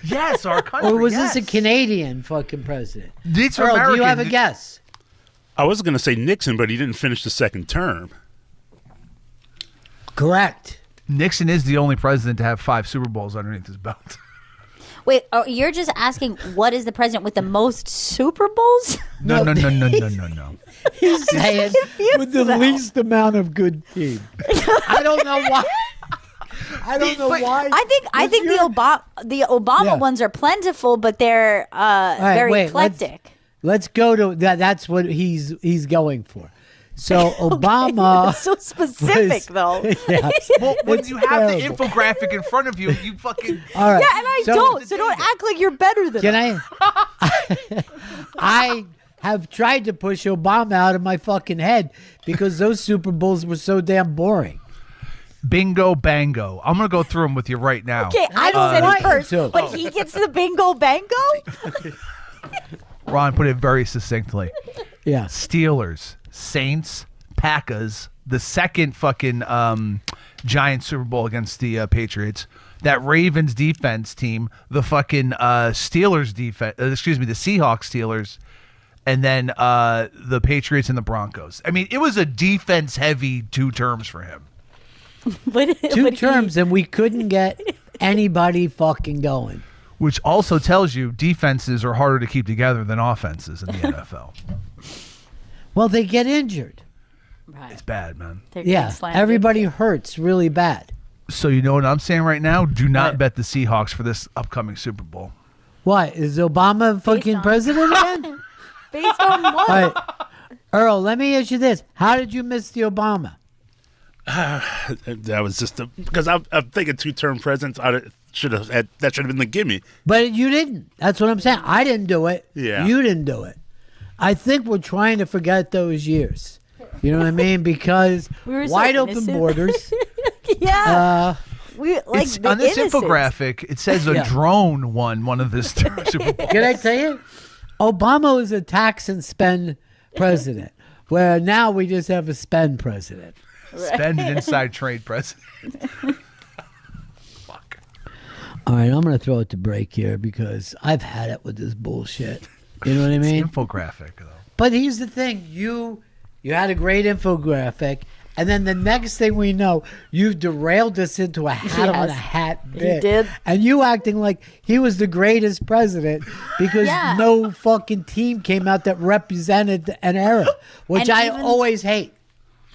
Yes, our country. Or was yes. this a Canadian fucking president? These are Earl, do American. you have a guess? I was going to say Nixon, but he didn't finish the second term. Correct. Nixon is the only president to have 5 Super Bowls underneath his belt. Wait, you're just asking what is the president with the most Super Bowls? No. He's saying with the least amount of good team. I don't know why. I don't know why. I think the Obama Yeah. ones are plentiful, but they're very wait, eclectic. Let's go to that. That's what he's going for. So Obama. That's so specific, was- though. Yeah. Well, when you have terrible. the infographic in front of you, you fucking. All right. Yeah, and I don't. So don't act like you're better than Can us. I have tried to push Obama out of my fucking head because those Super Bowls were so damn boring. Bingo bango. I'm gonna go through them with you right now. Okay, I don't said want it first, you to. but he gets the bingo bango. Ron put it very succinctly. Yeah. Steelers, Saints, Packers, the second fucking Giant Super Bowl against the Patriots, that Ravens defense team, the fucking Steelers defense, the Seahawks Steelers, and then the Patriots and the Broncos. I mean, it was a defense heavy 2 terms for him. Two terms, and we couldn't get anybody fucking going. Which also tells you defenses are harder to keep together than offenses in the NFL. Well, they get injured. It's bad, man. Yeah, everybody hurts really bad. So you know what I'm saying right now? Do not bet the Seahawks for this upcoming Super Bowl. What, is Obama fucking on- president again? Based on what? All right. Earl, let me ask you this. How did you miss the Obama? That was just because I'm thinking 2-term presidents. That should have been the gimme. But you didn't. That's what I'm saying. I didn't do it. Yeah. You didn't do it. I think we're trying to forget those years. You know what I mean? Because We were so wide open innocent. borders. Yeah. We like It's, the on this innocence. infographic, it says a Yeah. drone won one of his Super Bowls. Can I tell you? Obama was a tax and spend president, where now we just have a spend president. Spend an inside trade president. Fuck. All right, I'm going to throw it to break here because I've had it with this bullshit. You know what I mean? It's infographic, though. But here's the thing. You had a great infographic, and then the next thing we know, you've derailed us into a hat on a Yes. hat bit. did. And you acting like he was the greatest president because Yeah. no fucking team came out that represented an era, which And I even- always hate.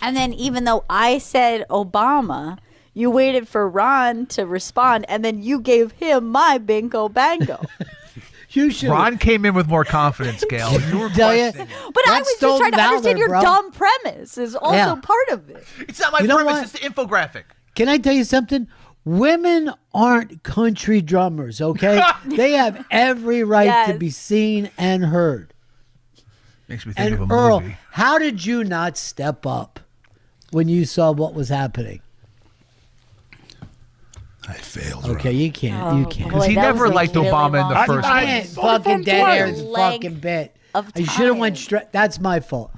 And then even though I said Obama, you waited for Ron to respond, and then you gave him my bingo bango. You should. Ron came in with more confidence, Gail. You were Tell ya. questioning it. But I That's was just stolen trying to valor, understand your bro. dumb premise is also Yeah. part of it. It's not my You know premise. what? It's the infographic. Can I tell you something? Women aren't country drummers, okay? They have every right to Yes. be seen and heard. Makes me think And of a Earl, movie. how did you not step up when you saw what was happening? I failed. Okay, you can't. You can't. boy, He that never was a liked really Obama in the long first I place. can't fucking dead air the leg fucking bit. of I should have went time. straight. That's my fault.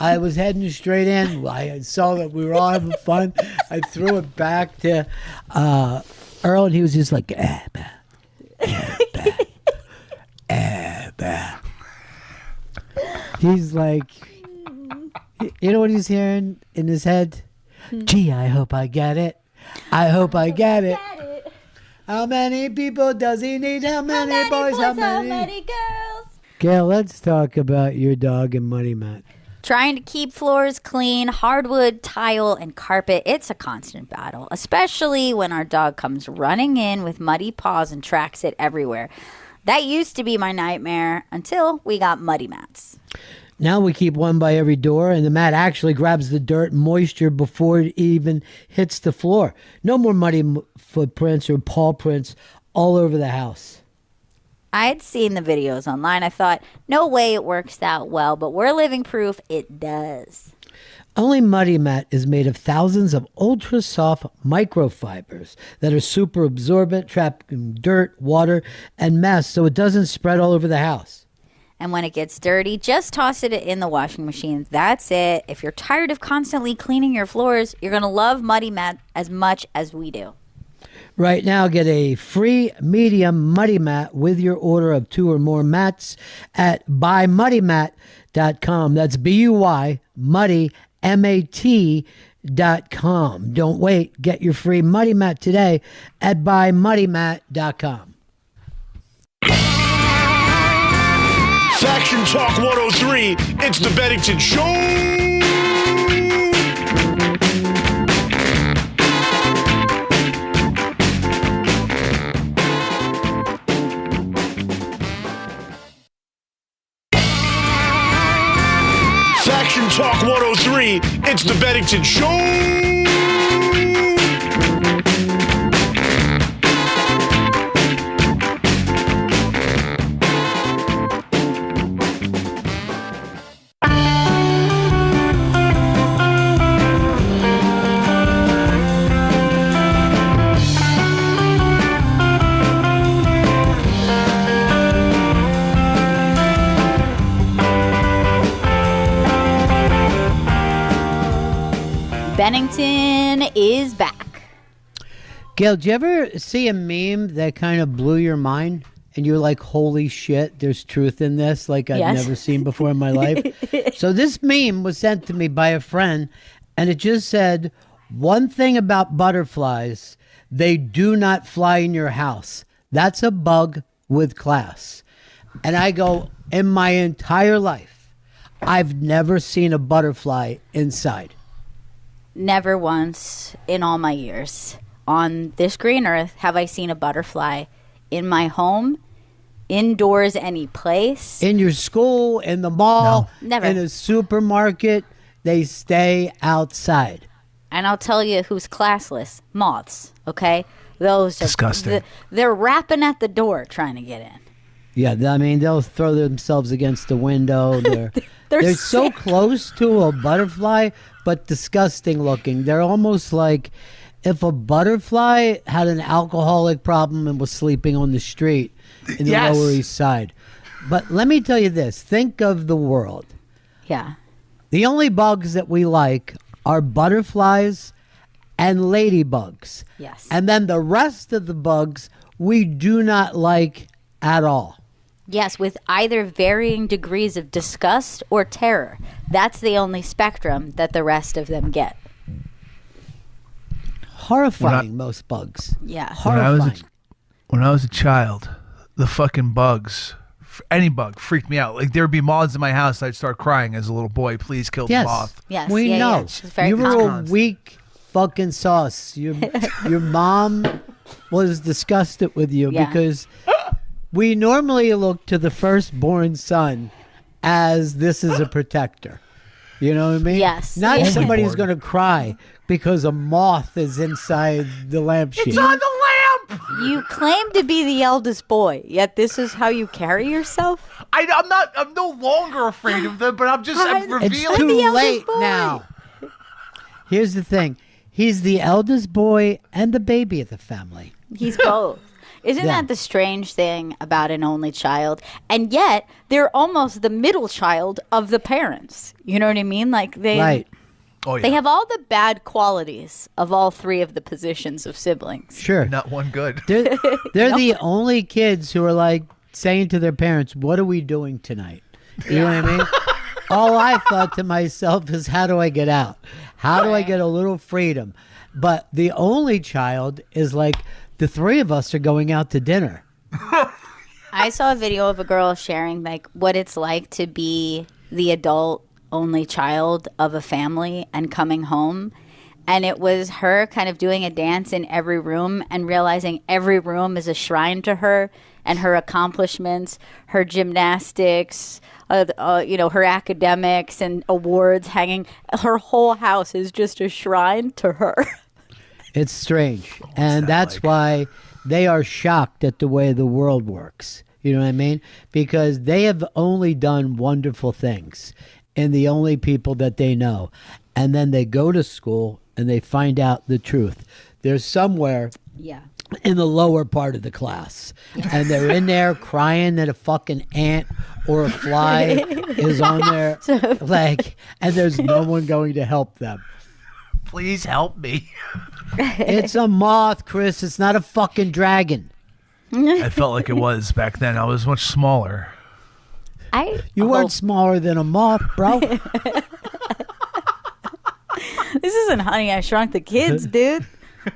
I was heading straight in. I saw that we were all having fun. I threw it back to Earl, and he was just like, He's like, you know what he's hearing in his head? Gee, I hope I get it. I hope I get it. How many people does he need? How many boys? How many? girls? Gail, let's talk about your dog and Muddy Matt. Trying to keep floors clean, hardwood, tile, and carpet, it's a constant battle, especially when our dog comes running in with muddy paws and tracks it everywhere. That used to be my nightmare until we got muddy mats. Now we keep one by every door, and the mat actually grabs the dirt and moisture before it even hits the floor. No more muddy footprints or paw prints all over the house. I had seen the videos online. I thought, no way it works that well, but we're living proof it does. Only Muddy Mat is made of thousands of ultra-soft microfibers that are super absorbent, trapping dirt, water, and mess so it doesn't spread all over the house. And when it gets dirty, just toss it in the washing machine. That's it. If you're tired of constantly cleaning your floors, you're going to love Muddy Mat as much as we do. Right now, get a free medium Muddy Mat with your order of 2 or more mats at buymuddymat.com. That's B-U-Y, Muddy, M-A-T.com. Don't wait. Get your free Muddy Mat today at buymuddymat.com. Faction Talk 103, it's the Bennington Show. Faction Talk 103, it's the Bennington Show. Bennington is back. Gail, did you ever see a meme that kind of blew your mind? And you're like, holy shit, there's truth in this, like I've Yes. never seen before in my life. So this meme was sent to me by a friend, and it just said, one thing about butterflies, they do not fly in your house. That's a bug with class. And I go, in my entire life, I've never seen a butterfly inside. Never once in all my years on this green earth have I seen a butterfly in my home, indoors, any place. In your school, in the mall, No. Never. in a supermarket, they stay outside. And I'll tell you who's classless. Moths, okay? Those are Disgusting. They're rapping at the door trying to get in. Yeah, I mean, they'll throw themselves against the window. They're so sick. close to a butterfly, but disgusting looking. They're almost like if a butterfly had an alcoholic problem and was sleeping on the street in the Yes. Lower East Side. But let me tell you this. Think of the world. Yeah. The only bugs that we like are butterflies and ladybugs. Yes. And then the rest of the bugs we do not like at all. Yes, with either varying degrees of disgust or terror. That's the only spectrum that the rest of them get. Horrifying, most bugs. Yeah. Horrifying. When I was a child, the fucking bugs, any bug, freaked me out. Like there'd be moths in my house, I'd start crying as a little boy. Please kill the Yes. moth. Yes, We yeah, know. yeah, it's very You were common. a weak fucking sauce. Your mom was disgusted with you Yeah. because we normally look to the firstborn son as this is a protector. You know what I mean? Yes. Not Yeah. somebody's Lord. going to cry because a moth is inside the lampshade. It's on the lamp. You claim to be the eldest boy, yet this is how you carry yourself? I'm no longer afraid of them, but I'm It's revealing. too the eldest late boy. now. Here's the thing. He's the eldest boy and the baby of the family. He's both. Isn't Yeah. that the strange thing about an only child? And yet, they're almost the middle child of the parents. You know what I mean? Like Right. Oh yeah. they have all the bad qualities of all three of the positions of siblings. Sure. not one good. They're the only kids who are like saying to their parents, "What are we doing tonight?" You know what I mean? All I thought to myself is, "How do I get out? How do I get a little freedom?" But the only child is like, the three of us are going out to dinner. I saw a video of a girl sharing like what it's like to be the adult only child of a family and coming home. And it was her kind of doing a dance in every room and realizing every room is a shrine to her and her accomplishments, her gymnastics, her academics and awards hanging. Her whole house is just a shrine to her. It's strange. And that's why they are shocked at the way the world works. You know what I mean? Because they have only done wonderful things and the only people that they know. And then they go to school and they find out the truth. They're somewhere in the lower part of the class. And they're in there crying that a fucking ant or a fly is on their leg. And there's no one going to help them. Please help me. It's a moth, Chris. It's not a fucking dragon. I felt like it was back then. I was much smaller. You weren't smaller than a moth, bro. This isn't Honey, I Shrunk the Kids, dude.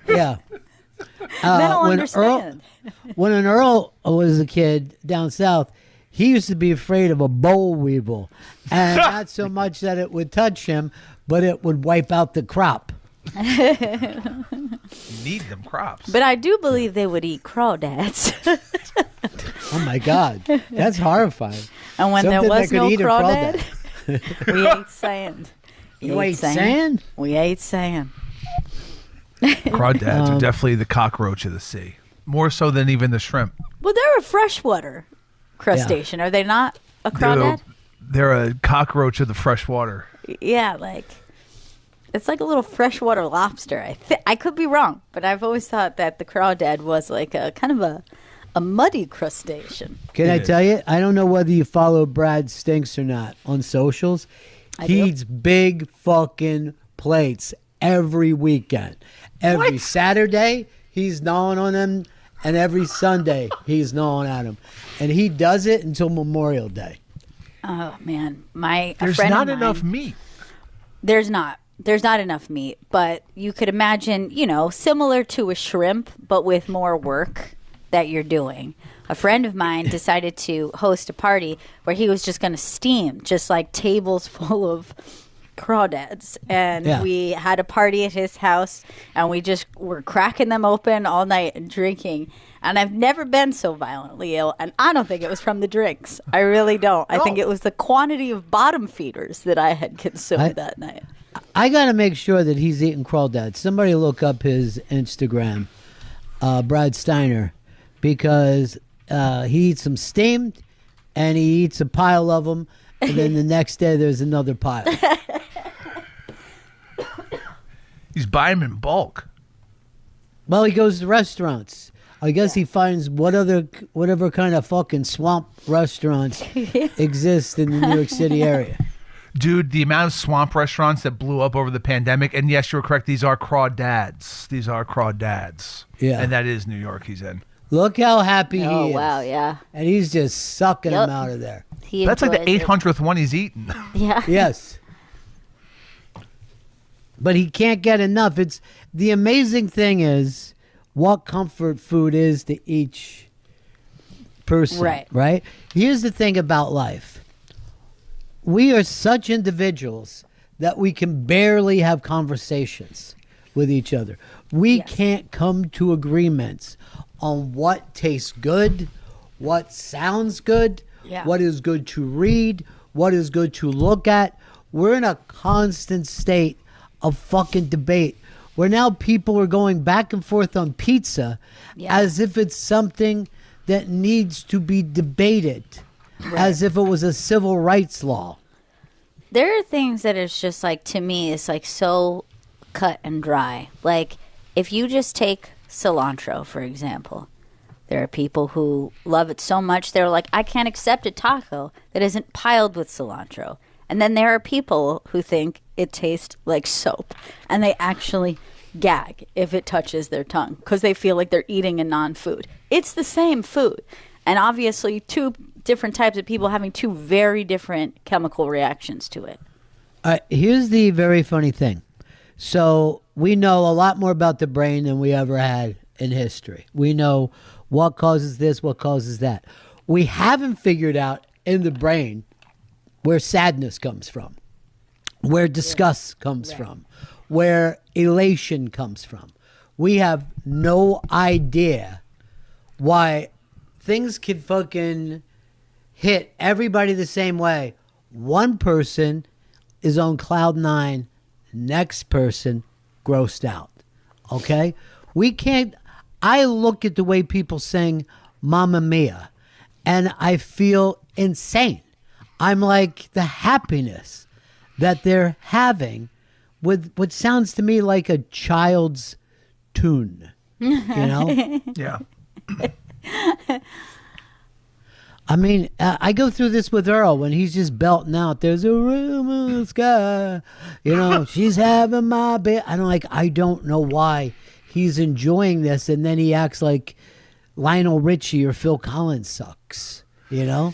Yeah. They don't understand. When an Earl was a kid down south, he used to be afraid of a boll weevil. And not so much that it would touch him, but it would wipe out the crop. You need them crops. But I do believe they would eat crawdads. Oh, my God. That's horrifying. And when Something there was that could no eat a crawdad, we ate sand. You ate sand? We ate sand. Crawdads are definitely the cockroach of the sea. More so than even the shrimp. Well, they're a freshwater crustacean, are they not? A crawdad? They're a cockroach of the freshwater. Yeah, it's like a little freshwater lobster. I could be wrong, but I've always thought that the crawdad was like a kind of a muddy crustacean. Can I tell you? I don't know whether you follow Brad Stinks or not on socials. He eats big fucking plates every weekend. Every Saturday, he's gnawing on them, and every Sunday, he's gnawing at them. And he does it until Memorial Day. Oh, man. There's not enough meat. There's not enough meat, but you could imagine, similar to a shrimp, but with more work that you're doing. A friend of mine decided to host a party where he was just going to steam just like tables full of crawdads. And we had a party at his house and we just were cracking them open all night and drinking. And I've never been so violently ill. And I don't think it was from the drinks. I really don't. I think it was the quantity of bottom feeders that I had consumed that night. I got to make sure that he's eating crawdads. Somebody look up his Instagram, Brad Steiner, because he eats them steamed and he eats a pile of them. And then the next day there's another pile. He's buying them in bulk. Well, he goes to restaurants. I guess he finds whatever kind of fucking swamp restaurants exist in the New York City area. Dude, the amount of swamp restaurants that blew up over the pandemic, and yes, you're correct, these are crawdads. These are crawdads. Yeah. And that is New York he's in. Look how happy he is. Oh, wow, yeah. And he's just sucking them out of there. That's like the 800th one he's eaten. Yeah. Yes. But he can't get enough. It's the amazing thing is what comfort food is to each person. Right? Here's the thing about life. We are such individuals that we can barely have conversations with each other. We can't come to agreements on what tastes good, what sounds good, what is good to read, what is good to look at. We're in a constant state of fucking debate where now people are going back and forth on pizza as if it's something that needs to be debated, as if it was a civil rights law. There are things that is just like, to me, it's like so cut and dry. Like, if you just take cilantro, for example, there are people who love it so much, they're like, I can't accept a taco that isn't piled with cilantro. And then there are people who think it tastes like soap, and they actually gag if it touches their tongue because they feel like they're eating a non-food. It's the same food. And obviously, two different types of people having two very different chemical reactions to it. Here's the very funny thing. So we know a lot more about the brain than we ever had in history. We know what causes this, what causes that. We haven't figured out in the brain where sadness comes from. where disgust comes from, where elation comes from. We have no idea why things can fucking hit everybody the same way. One person is on cloud nine, next person grossed out. Okay? We can't. I look at the way people sing Mamma Mia and I feel insane. I'm like, the happiness that they're having with what sounds to me like a child's tune, you know? Yeah. I mean, I go through this with Earl when he's just belting out, there's a room in the sky, you know, she's having my bed. I don't know why he's enjoying this, and then he acts like Lionel Richie or Phil Collins sucks, you know?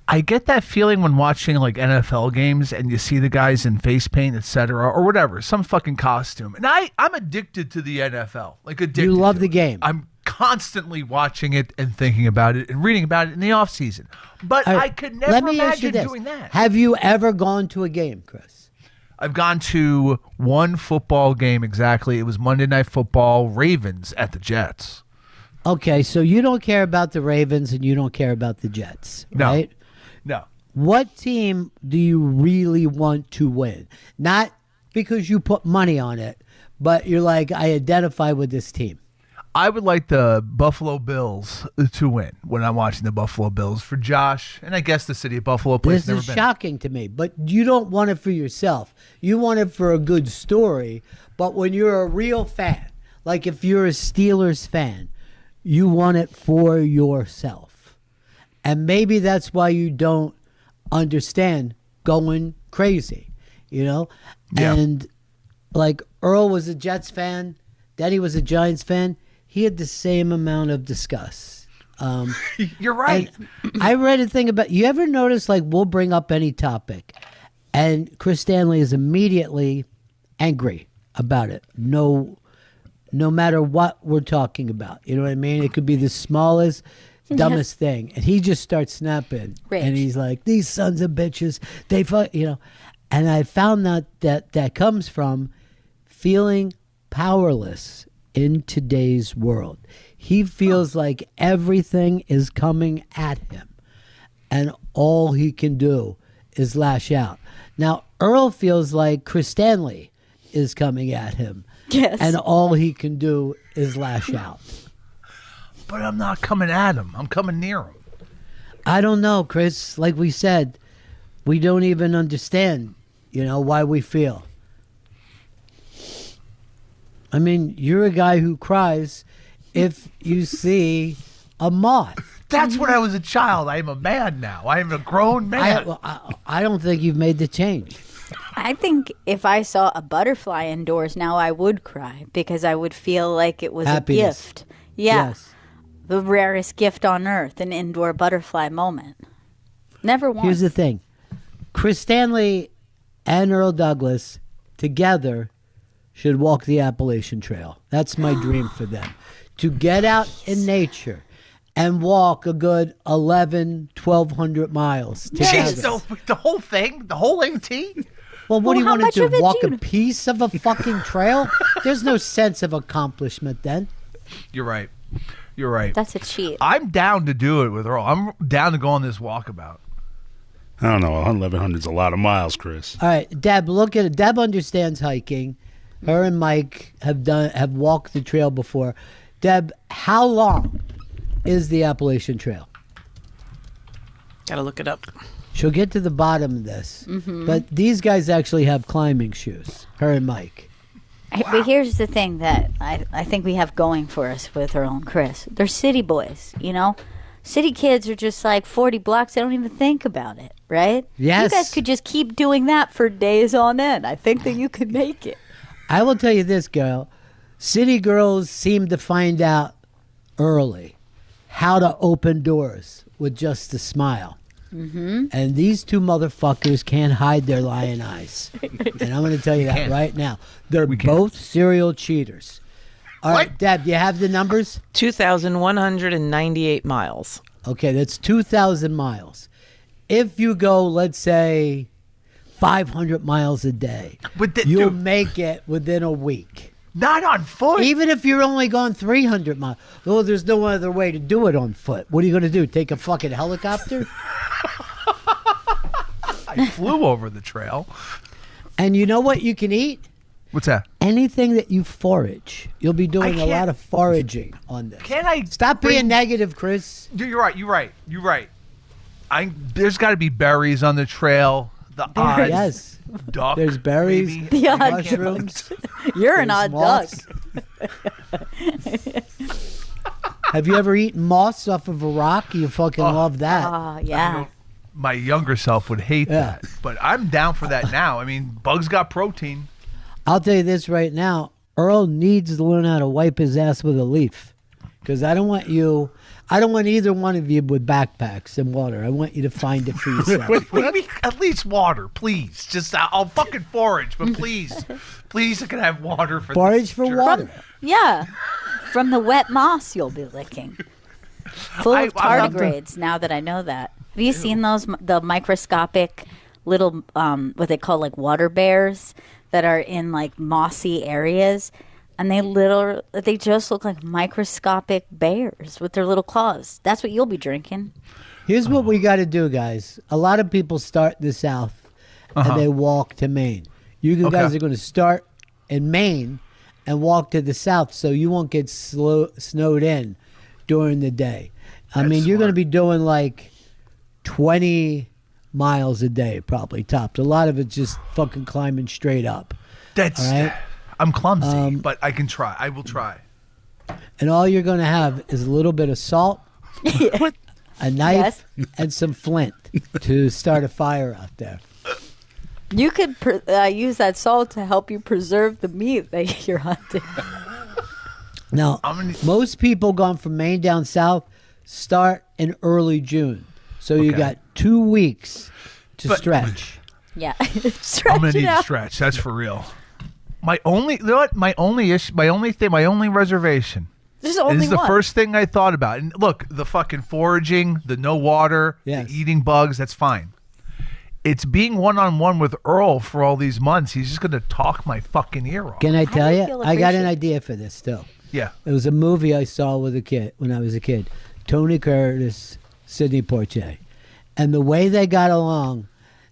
I get that feeling when watching like NFL games and you see the guys in face paint, etc., or whatever, some fucking costume. And I'm addicted to the NFL. Like addicted. You love to the it. game. I'm constantly watching it and thinking about it and reading about it in the off season. But All I right, could never let me ask you imagine this. doing that. Have you ever gone to a game, Chris? I've gone to one football game exactly. It was Monday Night Football, Ravens at the Jets. Okay, so you don't care about the Ravens and you don't care about the Jets, No. right? No. What team do you really want to win? Not because you put money on it, but you're like, I identify with this team. I would like the Buffalo Bills to win when I'm watching the Buffalo Bills for Josh and I guess the city of Buffalo. This is shocking to me, but you don't want it for yourself. You want it for a good story, but when you're a real fan, like if you're a Steelers fan, you want it for yourself. And maybe that's why you don't understand going crazy, you know? Yeah. And like Earl was a Jets fan, Daddy was a Giants fan. He had the same amount of disgust. You're right. And I read a thing about, you ever notice like we'll bring up any topic and Chris Stanley is immediately angry about it. No matter what we're talking about. You know what I mean? It could be the smallest, dumbest thing. And he just starts snapping. Rich. And he's like, these sons of bitches, they fuck, you know. And I found that comes from feeling powerless in today's world. He feels like everything is coming at him. And all he can do is lash out. Now, Earl feels like Chris Stanley is coming at him. Yes. And all he can do is lash out. But I'm not coming at him. I'm coming near him. I don't know, Chris. Like we said, we don't even understand, you know, why we feel. I mean, you're a guy who cries if you see a moth. That's when I was a child. I am a man now. I am a grown man. I don't think you've made the change. I think if I saw a butterfly indoors now, I would cry because I would feel like it was Happiness. a gift. Yeah. Yes. The rarest gift on earth, an indoor butterfly moment. Never once. Here's the thing. Chris Stanley and Earl Douglas together should walk the Appalachian Trail. That's my dream for them. To get out in nature and walk a good 1,200 miles together. Jeez, the whole thing? The whole AT? Well, what Well, do you how want much to of do? it Walk do a you- piece of a fucking trail? There's no sense of accomplishment then. You're right. You're right. That's a cheat. I'm down to do it with Earl. I'm down to go on this walkabout. I don't know. 1,100 is a lot of miles, Chris. All right, Deb, look at it. Deb understands hiking. Her and Mike have walked the trail before. Deb, how long is the Appalachian Trail? Gotta look it up. She'll get to the bottom of this. Mm-hmm. But these guys actually have climbing shoes, her and Mike. But here's the thing that I think we have going for us with Earl and Chris. They're city boys, you know? City kids are just like 40 blocks. They don't even think about it, right? Yes. You guys could just keep doing that for days on end. I think that you could make it. I will tell you this, girl. City girls seem to find out early how to open doors with just a smile. Mm-hmm. And these two motherfuckers can't hide their lion eyes. And I'm going to tell you that right now. They're both serial cheaters. All right, Deb, do you have the numbers? 2,198 miles. Okay, that's 2,000 miles. If you go, let's say, 500 miles a day. But You'll dude, make it within a week. not on foot. Even if you're only going 300 miles. Well, there's no other way to do it on foot. What are you going to do? Take a fucking helicopter? I flew over the trail. And you know what you can eat? What's that? Anything that you forage. You'll be doing a can't- lot of foraging on this. Can I Stop being negative, Chris. You're right. There's got to be berries on the trail. The odds. Yes. Duck. There's berries. maybe. The I can't- mushrooms. You're an There's odd moths. duck. Have you ever eaten moss off of a rock? You fucking love that. Oh, yeah. My younger self would hate Yeah. that, but I'm down for that now. I mean, bugs got protein. I'll tell you this right now. Earl needs to learn how to wipe his ass with a leaf. Because I don't want either one of you with backpacks and water. I want you to find it for yourself. Wait, at least water, please. Just I'll fucking forage, but please, I can have water for Forage this for jerk. water. Yeah. From the wet moss you'll be licking. Full of I'm not- tardigrades, now that I know that. Have you seen those, the microscopic little, what they call like water bears that are in like mossy areas? And they just look like microscopic bears with their little claws. That's what you'll be drinking. Here's what we got to do, guys. A lot of people start in the south and they walk to Maine. You guys are going to start in Maine and walk to the south so you won't get snowed in during the day. I mean, you're going to be doing like 20 miles a day, probably tops. A lot of it's just fucking climbing straight up. That's. All right? I'm clumsy, but I can try. I will try. And all you're going to have is a little bit of salt, a knife, and some flint to start a fire out there. You could use that salt to help you preserve the meat that you're hunting. Now, most people gone from Maine down south start in early June. So you got 2 weeks to stretch. Yeah. I'm gonna need to stretch. That's for real. My only reservation. There's only This is the one. first thing I thought about. And look, the fucking foraging, the no water, Yes. the eating bugs, that's fine. It's being one-on-one with Earl for all these months. He's just going to talk my fucking ear off. Can I tell think you? you'll I got an appreciate- idea for this still. Yeah. It was a movie I saw with a kid when I was a kid. Tony Curtis, Sidney Poitier. And the way they got along,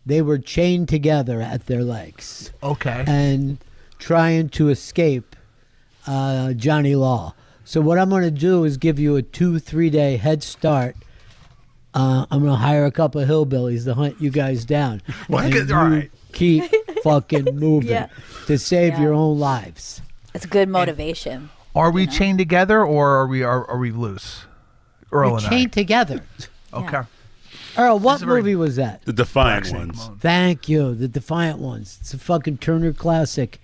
they were chained together at their legs Okay. and trying to escape Johnny Law. So what I'm going to do is give you a 2-3 day head start. I'm going to hire a couple of hillbillies to hunt you guys down. What? And All you right. keep fucking moving Yeah. to save Yeah. your own lives. It's good motivation. Are we chained together or are we loose? Earl We're and chained together. I. Okay. Earl, what is a very- movie was that? The Defiant Black ones. Snake Moan. Thank you. The Defiant Ones. It's a fucking Turner classic.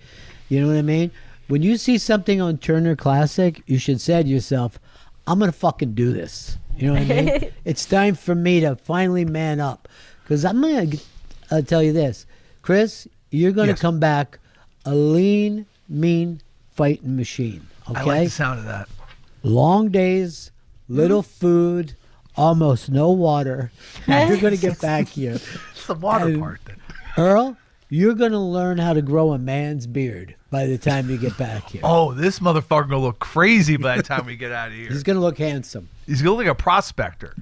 You know what I mean? When you see something on Turner Classic, you should say to yourself, I'm going to fucking do this. You know what I mean? It's time for me to finally man up. Because I'm going to tell you this. Chris, you're going to Yes. come back a lean, mean fighting machine. Okay? I like the sound of that. Long days, little food, almost no water. And you're going to get back here. It's the water And- part. Then. Earl, you're going to learn how to grow a man's beard by the time you get back here. Oh, this motherfucker gonna look crazy by the time we get out of here. He's going to look handsome. He's gonna look like a prospector.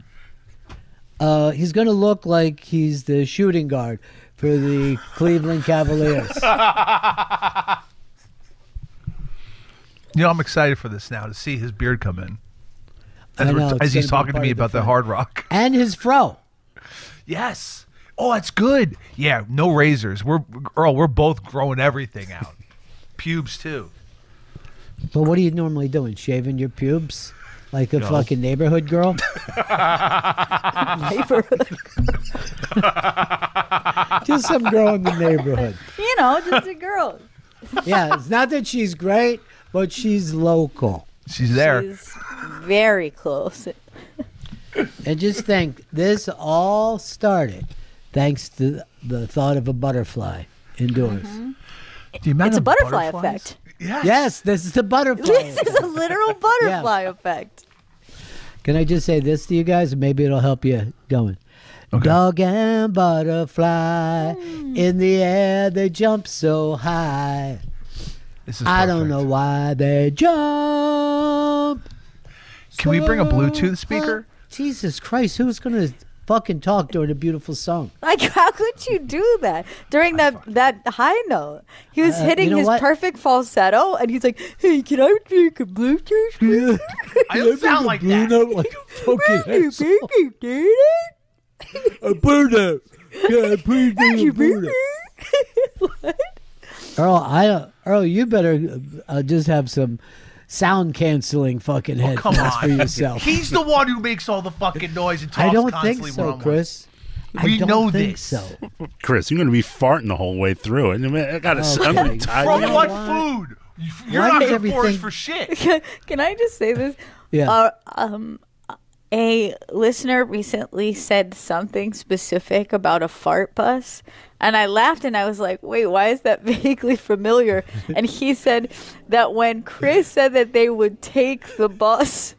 He's going to look like he's the shooting guard for the Cleveland Cavaliers. You know, I'm excited for this now to see his beard come in. I know, it's As he's gonna be talking to part me of the about the fun. Hard Rock. And his fro. Yes. Oh, that's good. Yeah, no razors. We're both growing everything out. Pubes too. But what are you normally doing? Shaving your pubes? Like a fucking neighborhood girl? Just some girl in the neighborhood. You know, just a girl. Yeah, it's not that she's great, but she's local. She's there. She's very close. And just think, this all started thanks to the thought of a butterfly indoors. The amount It's a of butterfly butterflies- effect. Yes. Yes, this is the butterfly. This is a literal butterfly effect. Can I just say this to you guys? Maybe it'll help you going. Dog and butterfly in the air, they jump so high. This is I don't perfect. know why they jump. Can we bring a so Bluetooth speaker? high. Jesus Christ, who's gonna fucking talk during a beautiful song? Like, how could you do that during that high note? He was hitting you know his what? perfect falsetto, and he's like, "Hey, can I drink a Bluetooth?" I don't sound like that. Like a fucking asshole. Did A Bruno. Yeah, please do a Bruno. it? Earl, you better just have some sound canceling fucking Come headphones for on. yourself. He's the one who makes all the fucking noise and talks I don't constantly think so, one-on-one. Chris. We I don't know think this. so. Chris, you're going to be farting the whole way through it. I got to. Okay. I'm tired. From You know what what? food? You're Why not does going to force everything- for shit. Can I just say this? Yeah. A listener recently said something specific about a fart bus, and I laughed and I was like, wait, why is that vaguely familiar? And he said that when Chris said that they would take the bus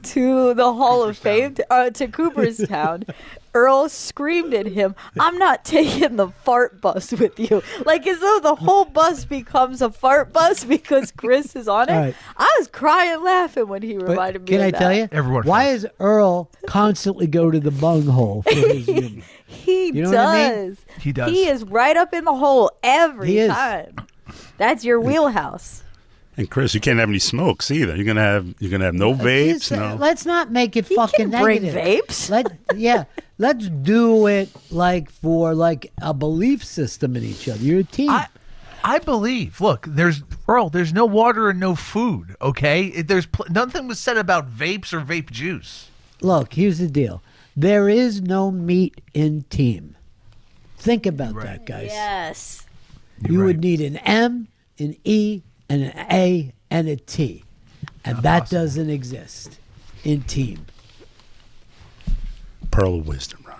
to the Hall of Fame, to Cooperstown, Earl screamed at him, "I'm not taking the fart bus with you." Like, as though the whole bus becomes a fart bus because Chris is on it. All right. I was crying laughing when he But reminded me can of I that. tell you? Everyone why farts. does Earl constantly go to the bunghole for his humor? He You know does. what I mean? He does. He is right up in the hole every He is. time. That's your wheelhouse. And Chris, you can't have any smokes either. You're gonna have no vapes. Just, No. Let's not make it He fucking can bring negative. vapes. Let's do it like for like a belief system in each other. You're a team. I believe. Look, there's no water and no food. Okay, nothing was said about vapes or vape juice. Look, here's the deal. There is no meat in team. Think about that, guys. Yes. You would need an M, an E, and an A, and a T. And that doesn't exist in team. Pearl of wisdom, Ron.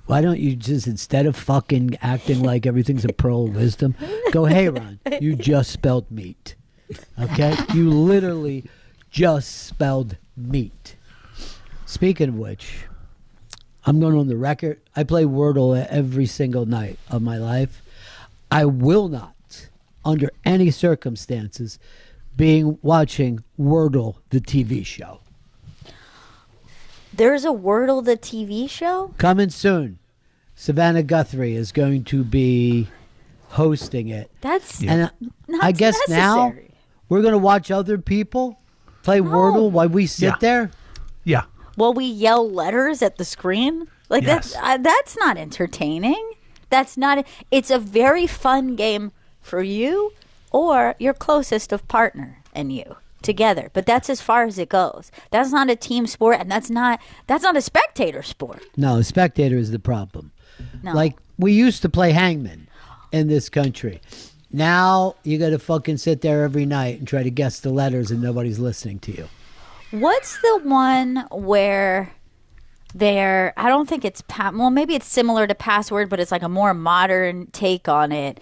Why don't you just, instead of fucking acting like everything's a pearl of wisdom, go, hey, Ron, you just spelled meat. Okay? You literally just spelled meat. Speaking of which, I'm going on the record. I play Wordle every single night of my life. I will not, under any circumstances, be watching Wordle, the TV show. There's a Wordle the TV show? Coming soon. Savannah Guthrie is going to be hosting it. That's And not I guess now necessary. we're going to watch other people play Wordle while we sit Yeah. there. Yeah. Well, we yell letters at the screen? Like, Yes. that's not entertaining. That's not. It's a very fun game for you or your closest of partner and you together. But that's as far as it goes. That's not a team sport, and that's not a spectator sport. No, spectator is the problem. No. Like, we used to play hangman in this country. Now you got to fucking sit there every night and try to guess the letters and nobody's listening to you. What's the one where I don't think it's, well, maybe it's similar to Password, but it's like a more modern take on it.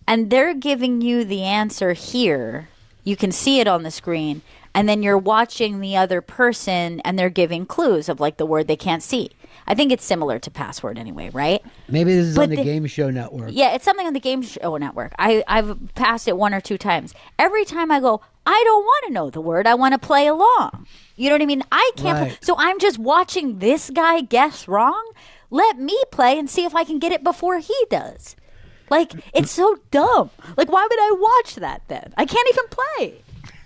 And they're giving you the answer here. You can see it on the screen. And then you're watching the other person and they're giving clues of like the word they can't see. I think it's similar to Password anyway, right? Maybe this is But on the the- Game Show Network. Yeah, it's something on the Game Show Network. I've passed it 1 or 2 times. Every time I go, I don't want to know the word. I want to play along. You know what I mean? I can't. Right. So I'm just watching this guy guess wrong. Let me play and see if I can get it before he does. Like, it's so dumb. Like, why would I watch that then? I can't even play.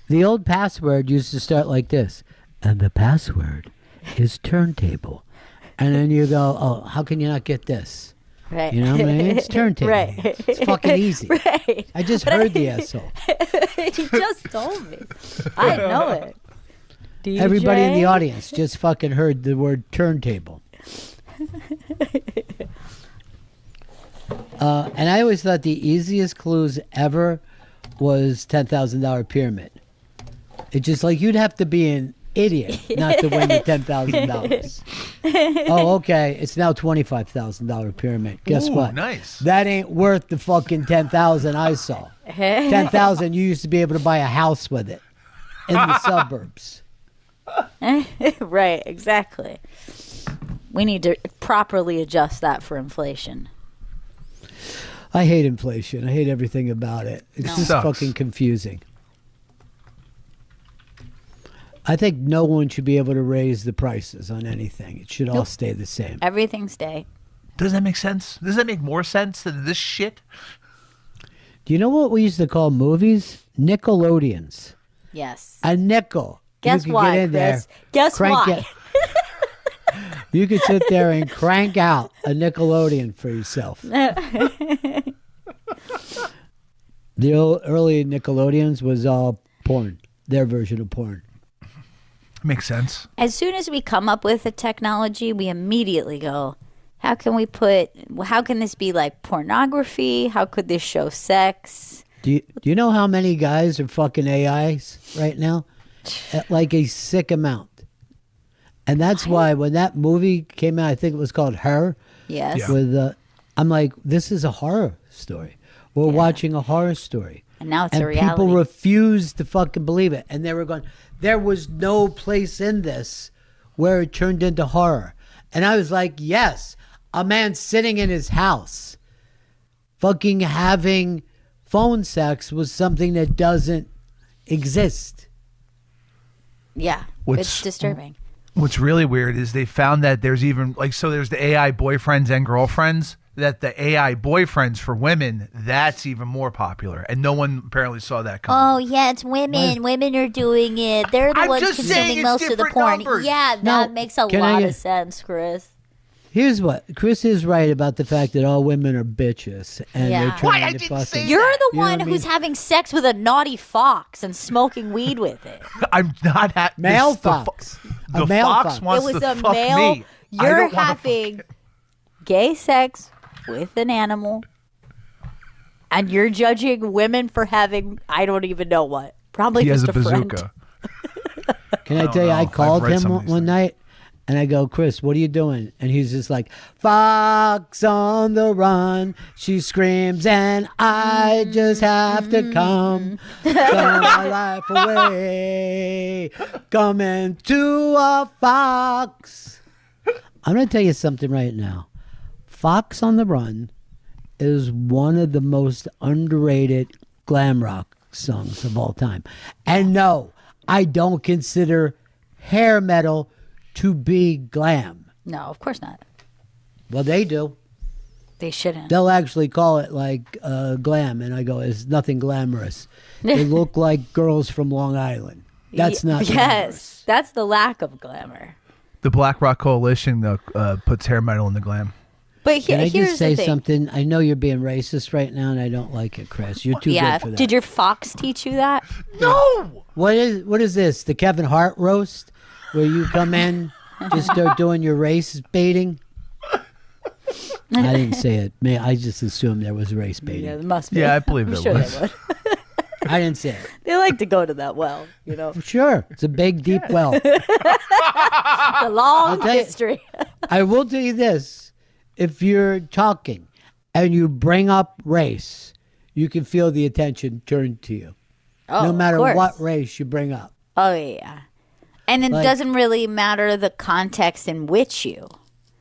The old password used to start like this. And the password is turntable. And then you go, oh, how can you not get this? Right. You know what I mean? It's turntable. Right. It's fucking easy. Right. I just heard the asshole. He just told me. I know it. DJ? Everybody in the audience just fucking heard the word turntable. And I always thought the easiest clues ever was $10,000 pyramid. It's just like you'd have to be an idiot not to win the $10,000. Oh, okay. It's now $25,000 pyramid. Guess Ooh, what? nice. That ain't worth the fucking 10,000 I saw. 10,000. You used to be able to buy a house with it in the suburbs. Right, exactly. We need to properly adjust that for inflation. I hate inflation. I hate everything about it. It's just Sucks. fucking confusing. I think no one should be able to raise the prices on anything. It should all stay the same. Everything stay. Does that make sense? Does that make more sense than this shit? Do you know what we used to call movies? Nickelodeons. Yes. A nickel. Guess you could why, get in there, Chris? Guess crank why? it. You could sit there and crank out a Nickelodeon for yourself. The early Nickelodeons was all porn. Their version of porn. Makes sense. As soon as we come up with a technology, we immediately go, how can this be like pornography? How could this show sex? Do you know how many guys are fucking AIs right now? At like a sick amount. And that's why when that movie came out, I think it was called Her. Yes. Yeah. With I'm like, this is a horror story. We're watching a horror story. And now it's And a reality. people refused to fucking believe it. And they were going, there was no place in this where it turned into horror. And I was like, yes, a man sitting in his house fucking having phone sex was something that doesn't exist. Yeah. It's disturbing. What's really weird is they found that there's even there's the AI boyfriends and girlfriends, that the AI boyfriends for women, that's even more popular. And no one apparently saw that coming. Oh, yeah, it's women. Women are doing it. They're the I'm ones just saying consuming it's most of the different porn. numbers. Yeah, No, that makes a can I lot get- of sense, Chris. Here's what Chris is right about the fact that all women are bitches and Yeah. they're Why, trying I to didn't fucking. say You're that. the You know one what I who's mean? having sex with a naughty fox and smoking weed with it. I'm not Male fox. The A male fox fox. wants It was to a fuck male. me. I You're don't wanna having gay sex with an animal, and you're judging women for having I don't even know what. Probably He has just a a friend. bazooka. Can I tell you, know. I I've called read him some of one these things. night and I go, Chris, what are you doing? And he's just like, fox on the run. She screams and I just have to come my life away. Coming to a fox. I'm going to tell you something right now. Fox on the Run is one of the most underrated glam rock songs of all time. And no, I don't consider hair metal to be glam. No, of course not. Well, they do. They shouldn't. They'll actually call it like glam. And I go, it's nothing glamorous. They look like girls from Long Island. That's not glamorous. Yes, that's the lack of glamour. The Black Rock Coalition puts hair metal in the glam. But Can I here's just say the thing. something? I know you're being racist right now, and I don't like it, Chris. You're too Yeah, good for that. did your fox teach you that? No! What is this? The Kevin Hart roast, where you come in, just start doing your race baiting? I didn't say it. I just assumed there was race baiting. Yeah, there must be. Yeah, I believe I'm there sure was. they would. I didn't say it. They like to go to that well, you know. Sure, it's a big, deep well. The long tell you- history. I will tell you this: if you're talking and you bring up race, you can feel the attention turned to you, Oh, no of matter course. what race you bring up. Oh yeah, and it Like- doesn't really matter the context in which you.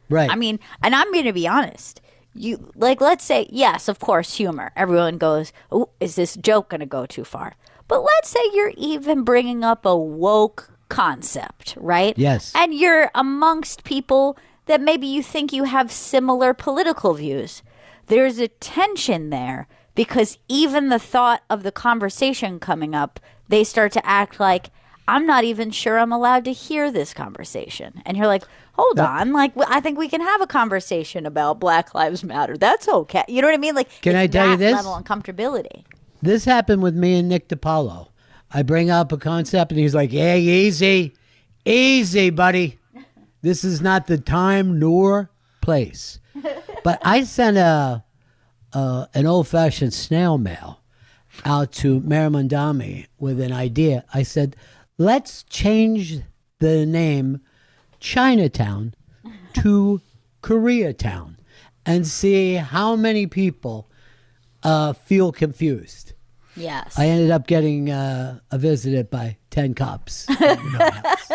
Right. I mean, and I'm going to be honest. You let's say, yes, of course, humor. Everyone goes, "Oh, is this joke going to go too far?" But let's say you're even bringing up a woke concept, right? Yes. And you're amongst people that maybe you think you have similar political views. There's a tension there because even the thought of the conversation coming up, they start to act like, I'm not even sure I'm allowed to hear this conversation. And you're like, hold on. Like, I think we can have a conversation about Black Lives Matter. That's okay. You know what I mean? Like, Can it's I tell you that this? level of uncomfortability. This happened with me and Nick DiPaolo. I bring up a concept, and he's like, "Hey, easy, buddy. This is not the time nor place." But I sent an old-fashioned snail mail out to Mayor Mondami with an idea. I said, "Let's change the name Chinatown to Koreatown and see how many people feel confused." Yes. I ended up getting visited by 10 cops. In my house.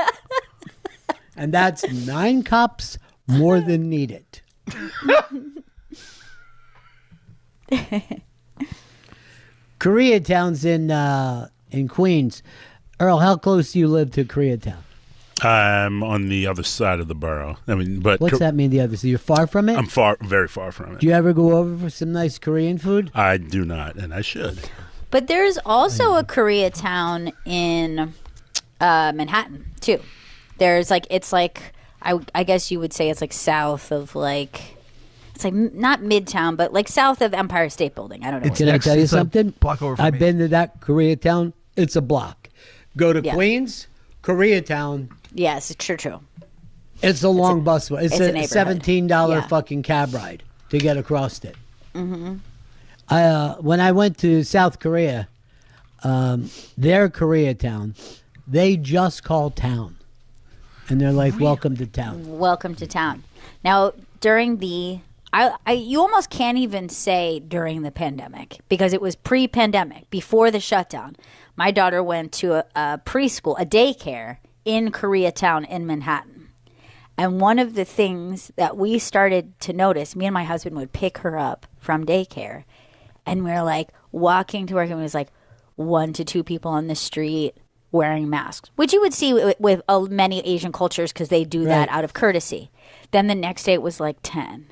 And that's 9 cops more than needed. Koreatown's in Queens. Earl, how close do you live to Koreatown? I'm on the other side of the borough. I mean, but What's that mean, the other side? You're far from it? I'm very far from it. Do you ever go over for some nice Korean food? I do not, and I should. But there's also a Koreatown in Manhattan too. There's like I guess you would say it's like south of like. It's like not Midtown, but like south of Empire State Building. I don't know. Can I tell you it's a something? block over from I've me. been to that Koreatown. It's a block. Go to Yeah. Queens, Koreatown. Yes, it's true. It's a long bus. It's it's a a neighborhood. $17 Yeah. fucking cab ride to get across it. Mm-hmm. When I went to South Korea, their Koreatown, they just call town. And they're like, welcome to town. Welcome to town. Now, during the you almost can't even say during the pandemic because it was pre-pandemic, before the shutdown. My daughter went to a preschool, a daycare in Koreatown in Manhattan. And one of the things that we started to notice, me and my husband would pick her up from daycare, and we were like walking to work, and it was like 1 to 2 people on the street wearing masks, which you would see with many Asian cultures because they do that out of courtesy. Then the next day it was like 10.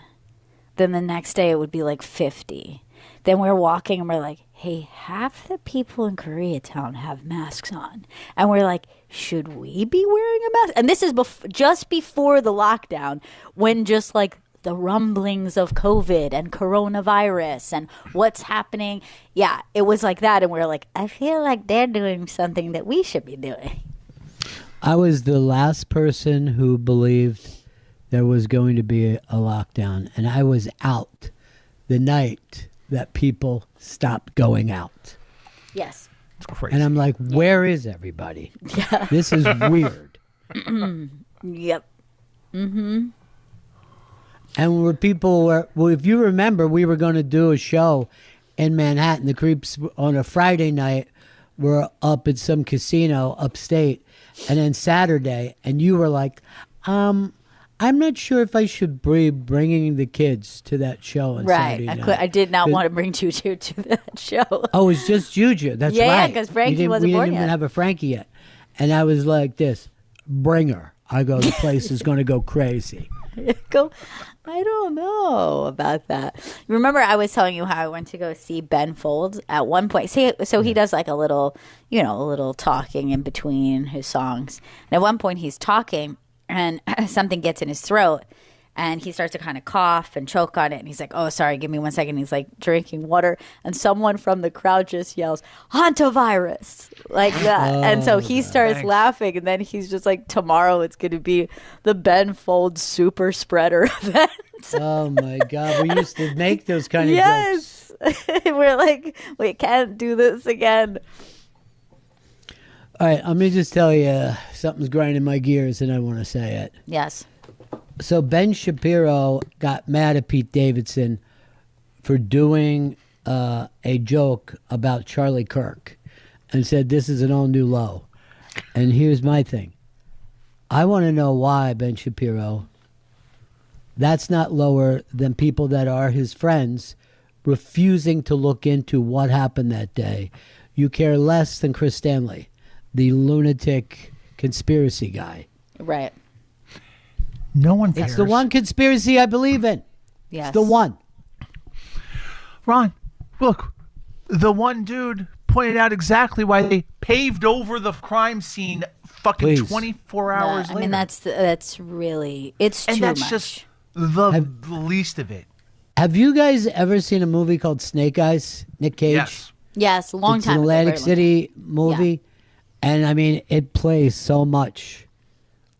Then the next day it would be like 50. Then we're walking and we're like, hey, half the people in Koreatown have masks on. And we're like, should we be wearing a mask? And this is just before the lockdown, when just like the rumblings of COVID and coronavirus and what's happening. Yeah, it was like that. And we're like, I feel like they're doing something that we should be doing. I was the last person who believed there was going to be a lockdown, and I was out the night that people stopped going out. Yes. It's crazy. And I'm like, where is everybody? Yeah. This is weird. Yep. Mm-hmm. And where people were, well, if you remember, we were going to do a show in Manhattan. The Creeps on a Friday night were up at some casino upstate, and then Saturday, and you were like, I'm not sure if I should be bringing the kids to that show on Right. Saturday night. I did not want to bring Juju to that show. Oh, it was just Juju. That's Yeah, right. 'cause Frankie we wasn't born didn't even yet. have a Frankie yet. And I was like this, bring her. I go, the place is going to go crazy. I don't know about that. Remember, I was telling you how I went to go see Ben Folds at one point. So he does like a little talking in between his songs. And at one point, he's talking, and something gets in his throat, and he starts to kind of cough and choke on it. And he's like, oh, sorry, give me 1 second. He's like drinking water. And someone from the crowd just yells, hantavirus, like that. And so he starts laughing. And then he's just like, tomorrow it's going to be the Ben Folds super spreader event. Oh, my God. We used to make those kind of jokes. Yes. We're like, we can't do this again. All right, let me just tell you, something's grinding my gears, and I want to say it. Yes. So Ben Shapiro got mad at Pete Davidson for doing a joke about Charlie Kirk and said this is an all new low. And here's my thing. I want to know why, Ben Shapiro, that's not lower than people that are his friends refusing to look into what happened that day. You care less than Chris Stanley, the lunatic conspiracy guy. Right. No one cares. It's the one conspiracy I believe in. Yes. It's the one. Ron, look, the one dude pointed out exactly why they paved over the crime scene fucking Please. 24 hours I later. mean, that's really, it's and too that's much. just the least of it. Have you guys ever seen a movie called Snake Eyes? Nick Cage? Yes. Yes, a long It's time an ago, Atlantic very long City movie. And I mean, it plays so much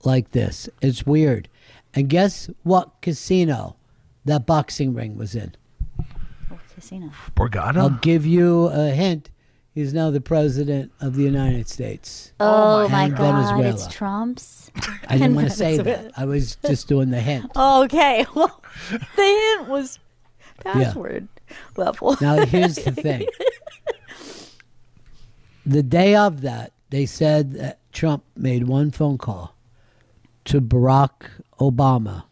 like this. It's weird. And guess what casino that boxing ring was in? time. Oh, casino. Borgata? I'll give you a hint. He's now the president of the United States. Oh, my And God, Venezuela. it's Trump's. I didn't want to say Venezuela. that. I was just doing the hint. Okay, well, the hint was password level. Now, here's the thing. The day of that, they said that Trump made one phone call to Barack Obama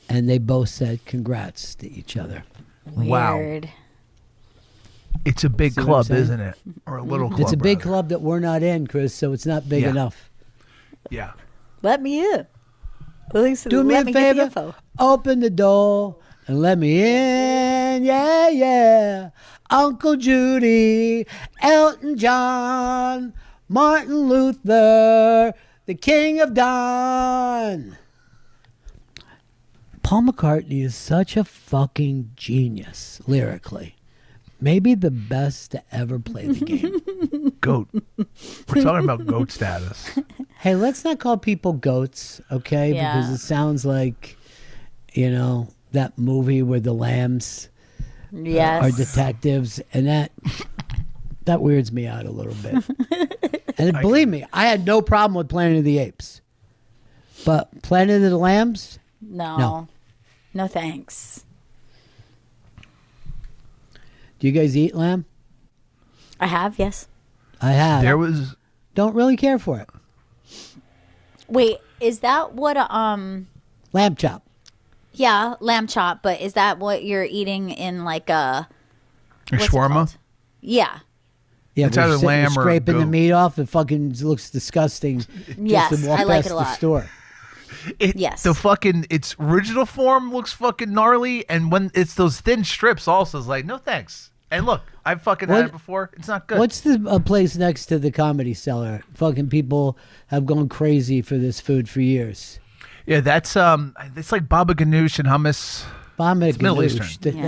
and they both said congrats to each other. Wow. Weird. It's a big See what I'm club, saying? isn't it? Or a little club. It's a big rather. club that we're not in, Chris, so it's not big Yeah. enough. Yeah. Let me in. At least Do me let a me get the favor. info. Open the door and let me in. Yeah, yeah. Uncle Judy, Elton John, Martin Luther, the King of Don. Paul McCartney is such a fucking genius lyrically. Maybe the best to ever play the game. Goat. We're talking about goat status. Hey, let's not call people goats, okay? Yeah. Because it sounds like, that movie where the lambs Yes. are detectives, and that weirds me out a little bit. And believe me, I had no problem with Planet of the Apes. But Planet of the Lambs? No. No thanks. Do you guys eat lamb? I have, yes. I have. There was Don't really care for it. Wait, is that what Lamb chop. yeah, lamb chop, but is that what you're eating in like a what's it shawarma. called? Yeah. Yeah, It's we're either sitting there lamb or scraping the goat. meat off. It fucking looks disgusting. Yes, just to walk I like past it a the lot. store. Yes. The fucking its original form looks fucking gnarly, and when it's those thin strips, also is like no thanks. And look, I've fucking What- had it before. It's not good. What's the place next to the Comedy Cellar? Fucking people have gone crazy for this food for years. Yeah, that's it's like baba ganoush and hummus. Vomit Middle Ganoush. Eastern.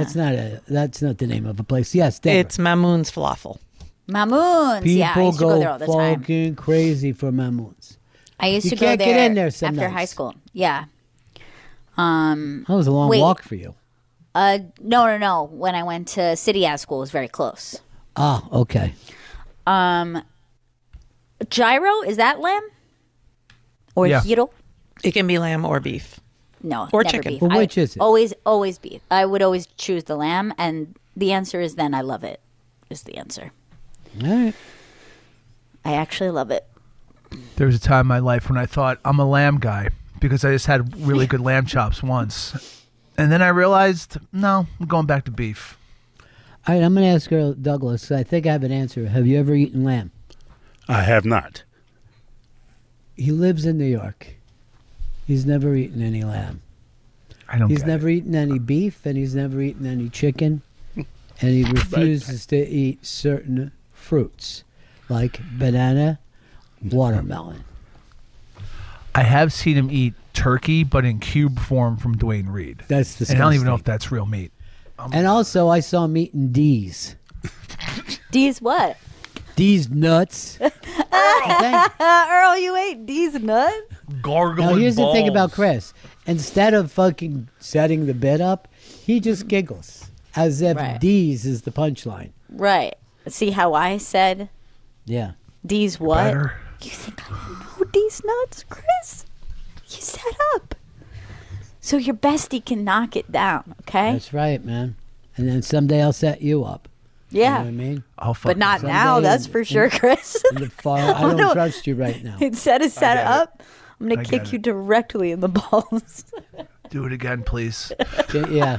That's not the name of a place. Yes, Deborah. It's Mamoon's falafel. Mamoons. People Yeah, I used to go there all the time. fucking crazy for mamoons. I used You to go can't there, get in there some after high nights. school. Yeah. That was a long Wait. walk for you. No. When I went to City Ad School, it was very close. Ah, okay. Gyro, is that lamb? Or Yeah. gyro? It can be lamb or beef. No, Or never chicken. beef. Well, which is it? Always beef. I would always choose the lamb, and the answer is then I love it. Is the answer. All right. I actually love it. There was a time in my life when I thought I'm a lamb guy because I just had really good lamb chops once, and then I realized no, I'm going back to beef. All right, I'm going to ask her, Douglas. I think I have an answer. Have you ever eaten lamb? I have not. He lives in New York. He's never eaten any lamb. I don't. He's get never it. eaten any beef, and he's never eaten any chicken, and he refuses to eat certain fruits, like banana, watermelon. I have seen him eat turkey, but in cube form from Dwayne Reed. That's disgusting. And I don't even know if that's real meat. And also, I saw him eating D's. D's what? D's nuts. Earl, you ate D's nuts? Gargling Now, here's the thing about balls. Chris. Instead of fucking setting the bit up, he just giggles as if Right. D's is the punchline. Right. See how I said Yeah. D's what? Better. You think I don't know D's nuts, Chris? You set up. So your bestie can knock it down, okay? That's right, man. And then someday I'll set you up. You know yeah. what I mean? I'll But fucking not Someday now, that's in- for sure, Chris. In the far, I don't No. trust you right now. Instead of set get it. up, I'm going I to get kick you it. directly in the balls. do it again, please. Yeah.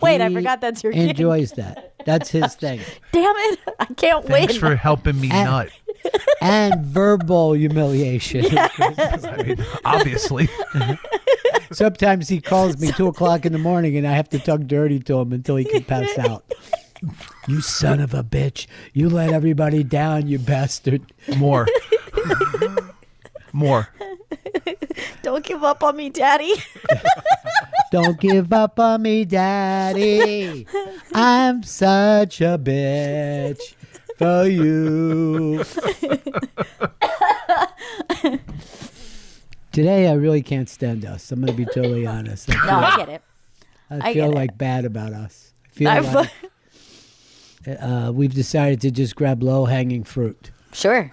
Wait, I He forgot that's your kid. enjoys that. That's his thing. Damn it. I can't Thanks win. for helping me And- nut. And verbal humiliation. I mean, obviously. Sometimes he calls me 2 o'clock in the morning and I have to talk dirty to him until he can pass out. You son of a bitch. You let everybody down, you bastard. More. More. Don't give up on me, Daddy. Don't give up on me, daddy. I'm such a bitch for you. Today, I really can't stand us. I'm going to be totally honest. No, I get it. I I feel get it. like bad about us. I feel I've- like we've decided to just grab low-hanging fruit. Sure.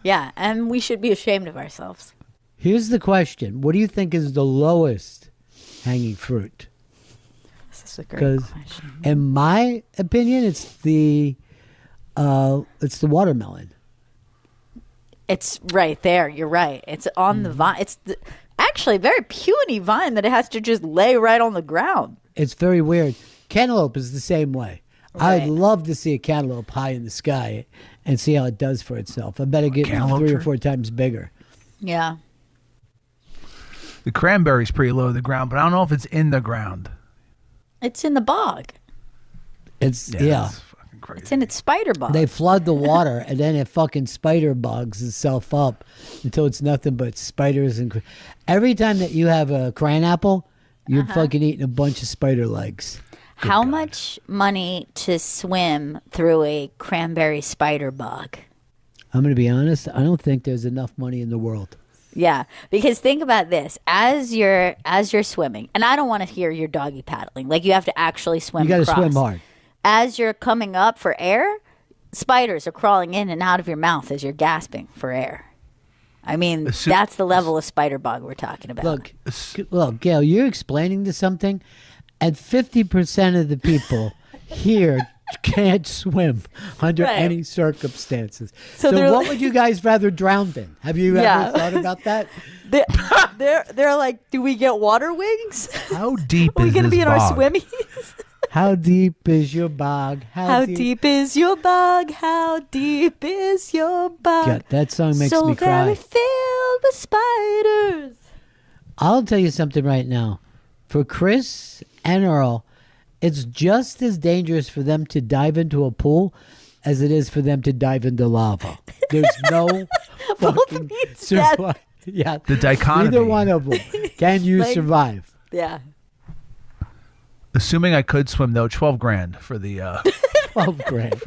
Yeah, and we should be ashamed of ourselves. Here's the question. What do you think is the lowest hanging fruit? This is a great Because question. in my opinion, it's the watermelon. It's right there. You're right. It's on the vine. It's the actually a very puny vine that it has to just lay right on the ground. It's very weird. Cantaloupe is the same way. Right. I'd love to see a cantaloupe high in the sky and see how it does for itself. I bet it gets Cantaloupe 3 or tree? 4 times bigger. Yeah. The cranberry's pretty low to the ground, but I don't know if it's in the ground. It's in the bog. It's That's fucking crazy. It's in its spider bog. They flood the water, and then it fucking spider bogs itself up until it's nothing but spiders. And every time that you have a cran apple, you're fucking eating a bunch of spider legs. How much money to swim through a cranberry spider bog? I'm going to be honest. I don't think there's enough money in the world. Yeah, because think about this: as you're swimming, and I don't want to hear your doggy paddling. Like you have to actually swim. You got to across. swim hard. As you're coming up for air, spiders are crawling in and out of your mouth as you're gasping for air. I mean, that's the level of spider bog we're talking about. Look, Gail, you're explaining to something, and 50% of the people here can't swim under Right. any circumstances. So So they're what like- would you guys rather drown in? Have you Yeah. ever thought about that? They're like, do we get water wings? How deep Are we is going to this be in our bog? swimmies? How deep is your bog? How deep is your bog? How deep is your bog? God, that song makes so me very cry. filled with spiders. I'll tell you something right now. For Chris and Earl, it's just as dangerous for them to dive into a pool as it is for them to dive into lava. There's no fucking means that- survive. Yeah, The dichotomy. Neither one of them can you Like- survive. Yeah. Assuming I could swim though, $12,000 for the. 12 grand.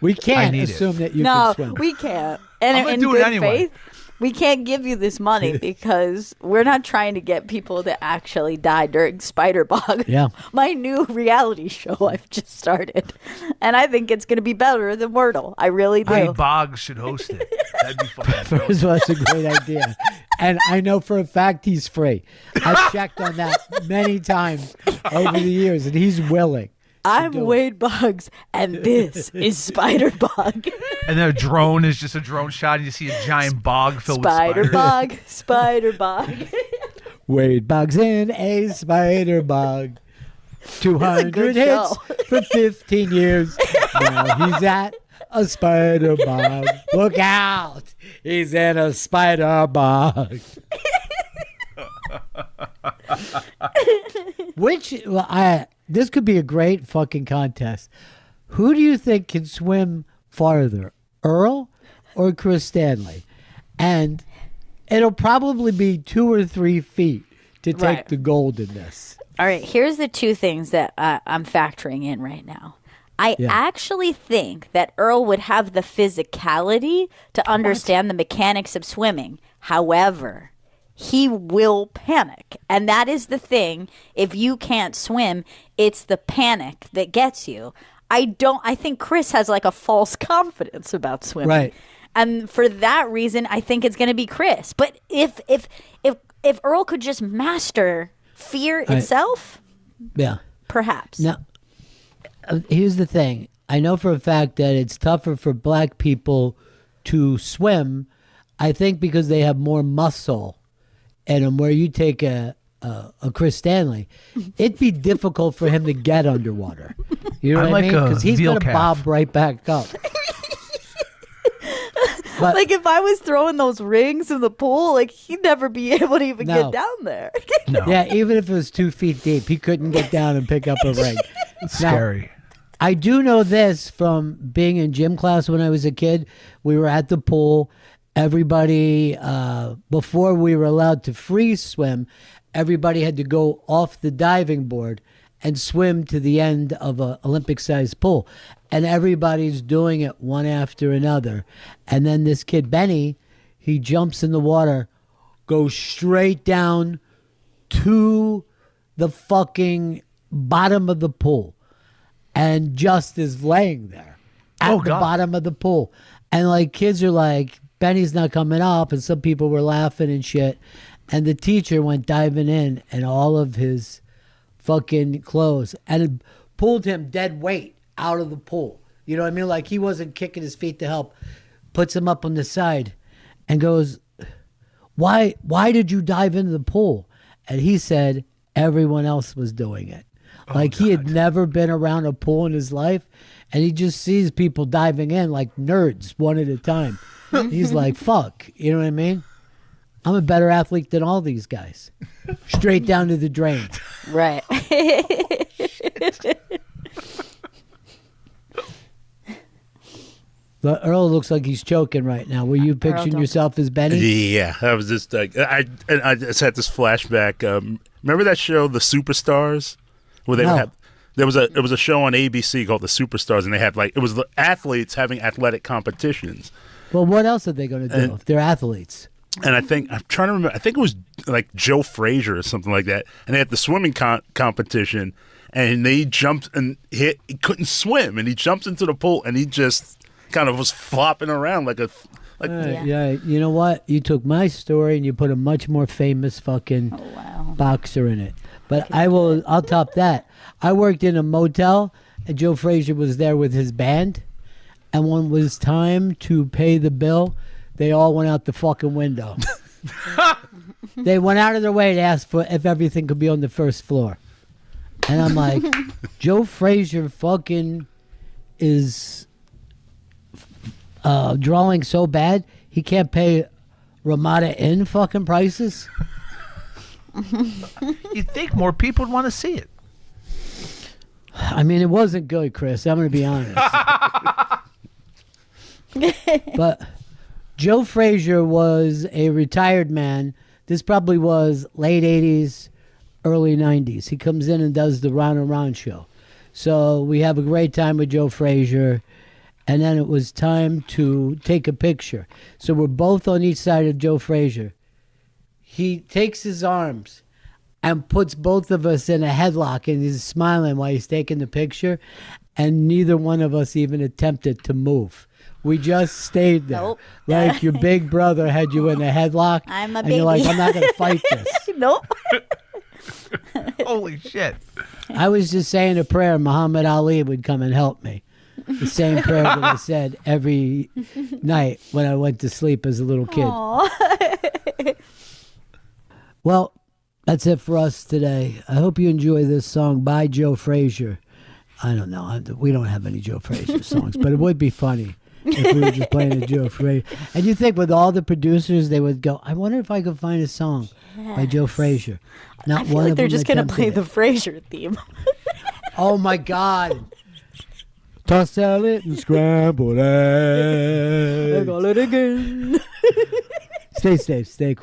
We can't need it. assume that you No, can swim. we can't. And I'm gonna in do it good anyway. faith, we can't give you this money because we're not trying to get people to actually die during spider bog. Yeah. My new reality show I've just started. And I think it's going to be better than Wordle. I really do. Hey, Boggs should host it. That'd be fucking First of all, that's a great idea. And I know for a fact he's free. I've checked on that many times over the years, and he's willing. I'm do it. Wade Boggs, and this is Spider Bog. And then a drone is just a drone shot, and you see a giant bog filled Spider with spiders. Bog, Spider Bog. Wade Boggs in a spider bog. 200 good hits show. for 15 years. Now he's at a spider bog. Look out. He's in a spider bog. This could be a great fucking contest. Who do you think can swim farther, Earl or Chris Stanley? And it'll probably be 2 or 3 feet to take Right. the gold in this. All right, here's the two things that I'm factoring in right now. I actually think that Earl would have the physicality to understand the mechanics of swimming. However, he will panic. And that is the thing. If you can't swim, it's the panic that gets you. I think Chris has like a false confidence about swimming. Right. And for that reason, I think it's going to be Chris. But if Earl could just master fear itself, Yeah. perhaps. Now, here's the thing. I know for a fact that it's tougher for black people to swim, I think because they have more muscle in them, where you take a Chris Stanley, it'd be difficult for him to get underwater. You know I'm what like I mean? a Because he's veal going to calf. bob right back up. But Like if I was throwing those rings in the pool, like he'd never be able to even No. get down there. yeah, even if it was 2 feet deep, he couldn't get down and pick up a ring. It's Now, scary. I do know this from being in gym class when I was a kid. We were at the pool. Everybody, before we were allowed to free swim, everybody had to go off the diving board and swim to the end of an Olympic-sized pool. And everybody's doing it one after another. And then this kid, Benny, he jumps in the water, goes straight down to the fucking bottom of the pool, and just is laying there at Oh, the God. bottom of the pool. And like kids are like, Benny's not coming up, and some people were laughing and shit. And the teacher went diving in, and all of his fucking clothes, and it pulled him dead weight out of the pool. You know what I mean? Like he wasn't kicking his feet to help. Puts him up on the side and goes, why did you dive into the pool? And he said everyone else was doing it. Like he had never been around a pool in his life, and he just sees people diving in like nerds one at a time. He's like, fuck, you know what I mean? I'm a better athlete than all these guys. Straight down to the drain. Right. But Earl looks like he's choking right now. Were you picturing don't- yourself as Benny? Yeah, I was just like, I just had this flashback. Remember that show, The Superstars, where they No. had it was a show on ABC called The Superstars, and they had it was the athletes having athletic competitions. Well, what else are they going to do if they're athletes? And I'm trying to remember. I think it was like Joe Frazier or something like that. And they had the swimming competition, and they jumped and he couldn't swim, and he jumps into the pool, and he just kind of was flopping around like Yeah, you know what? You took my story and you put a much more famous fucking boxer in it. But I'll top that. I worked in a motel, and Joe Frazier was there with his band. And when it was time to pay the bill, they all went out the fucking window. They went out of their way to ask for if everything could be on the first floor. And I'm like, Joe Frazier fucking is drawing so bad he can't pay Ramada Inn fucking prices. You'd think more people would want to see it. I mean, it wasn't good, Chris. I'm going to be honest. But Joe Frazier was a retired man. This probably was late 80s, early 90s. He comes in and does the Ron and Ron show. So we have a great time with Joe Frazier. And then it was time to take a picture. So we're both on each side of Joe Frazier. He takes his arms and puts both of us in a headlock, and he's smiling while he's taking the picture. And neither one of us even attempted to move. We just stayed there. Nope. Like your big brother had you in a headlock. I'm a and you're like, baby. I'm not going to fight this. Nope. Holy shit. I was just saying a prayer. Muhammad Ali would come and help me. The same prayer that I said every night when I went to sleep as a little kid. Well, that's it for us today. I hope you enjoy this song by Joe Frazier. I don't know. We don't have any Joe Frazier songs, but it would be funny if we were just playing a Joe Frazier. And you think with all the producers, they would go, I wonder if I could find a song by Joe Frazier. Not I feel one like of they're them just going to attempted play it. the Frasier theme. Oh, my God. Toss salad and scrambled eggs. I got it again. Stay safe. Stay cool.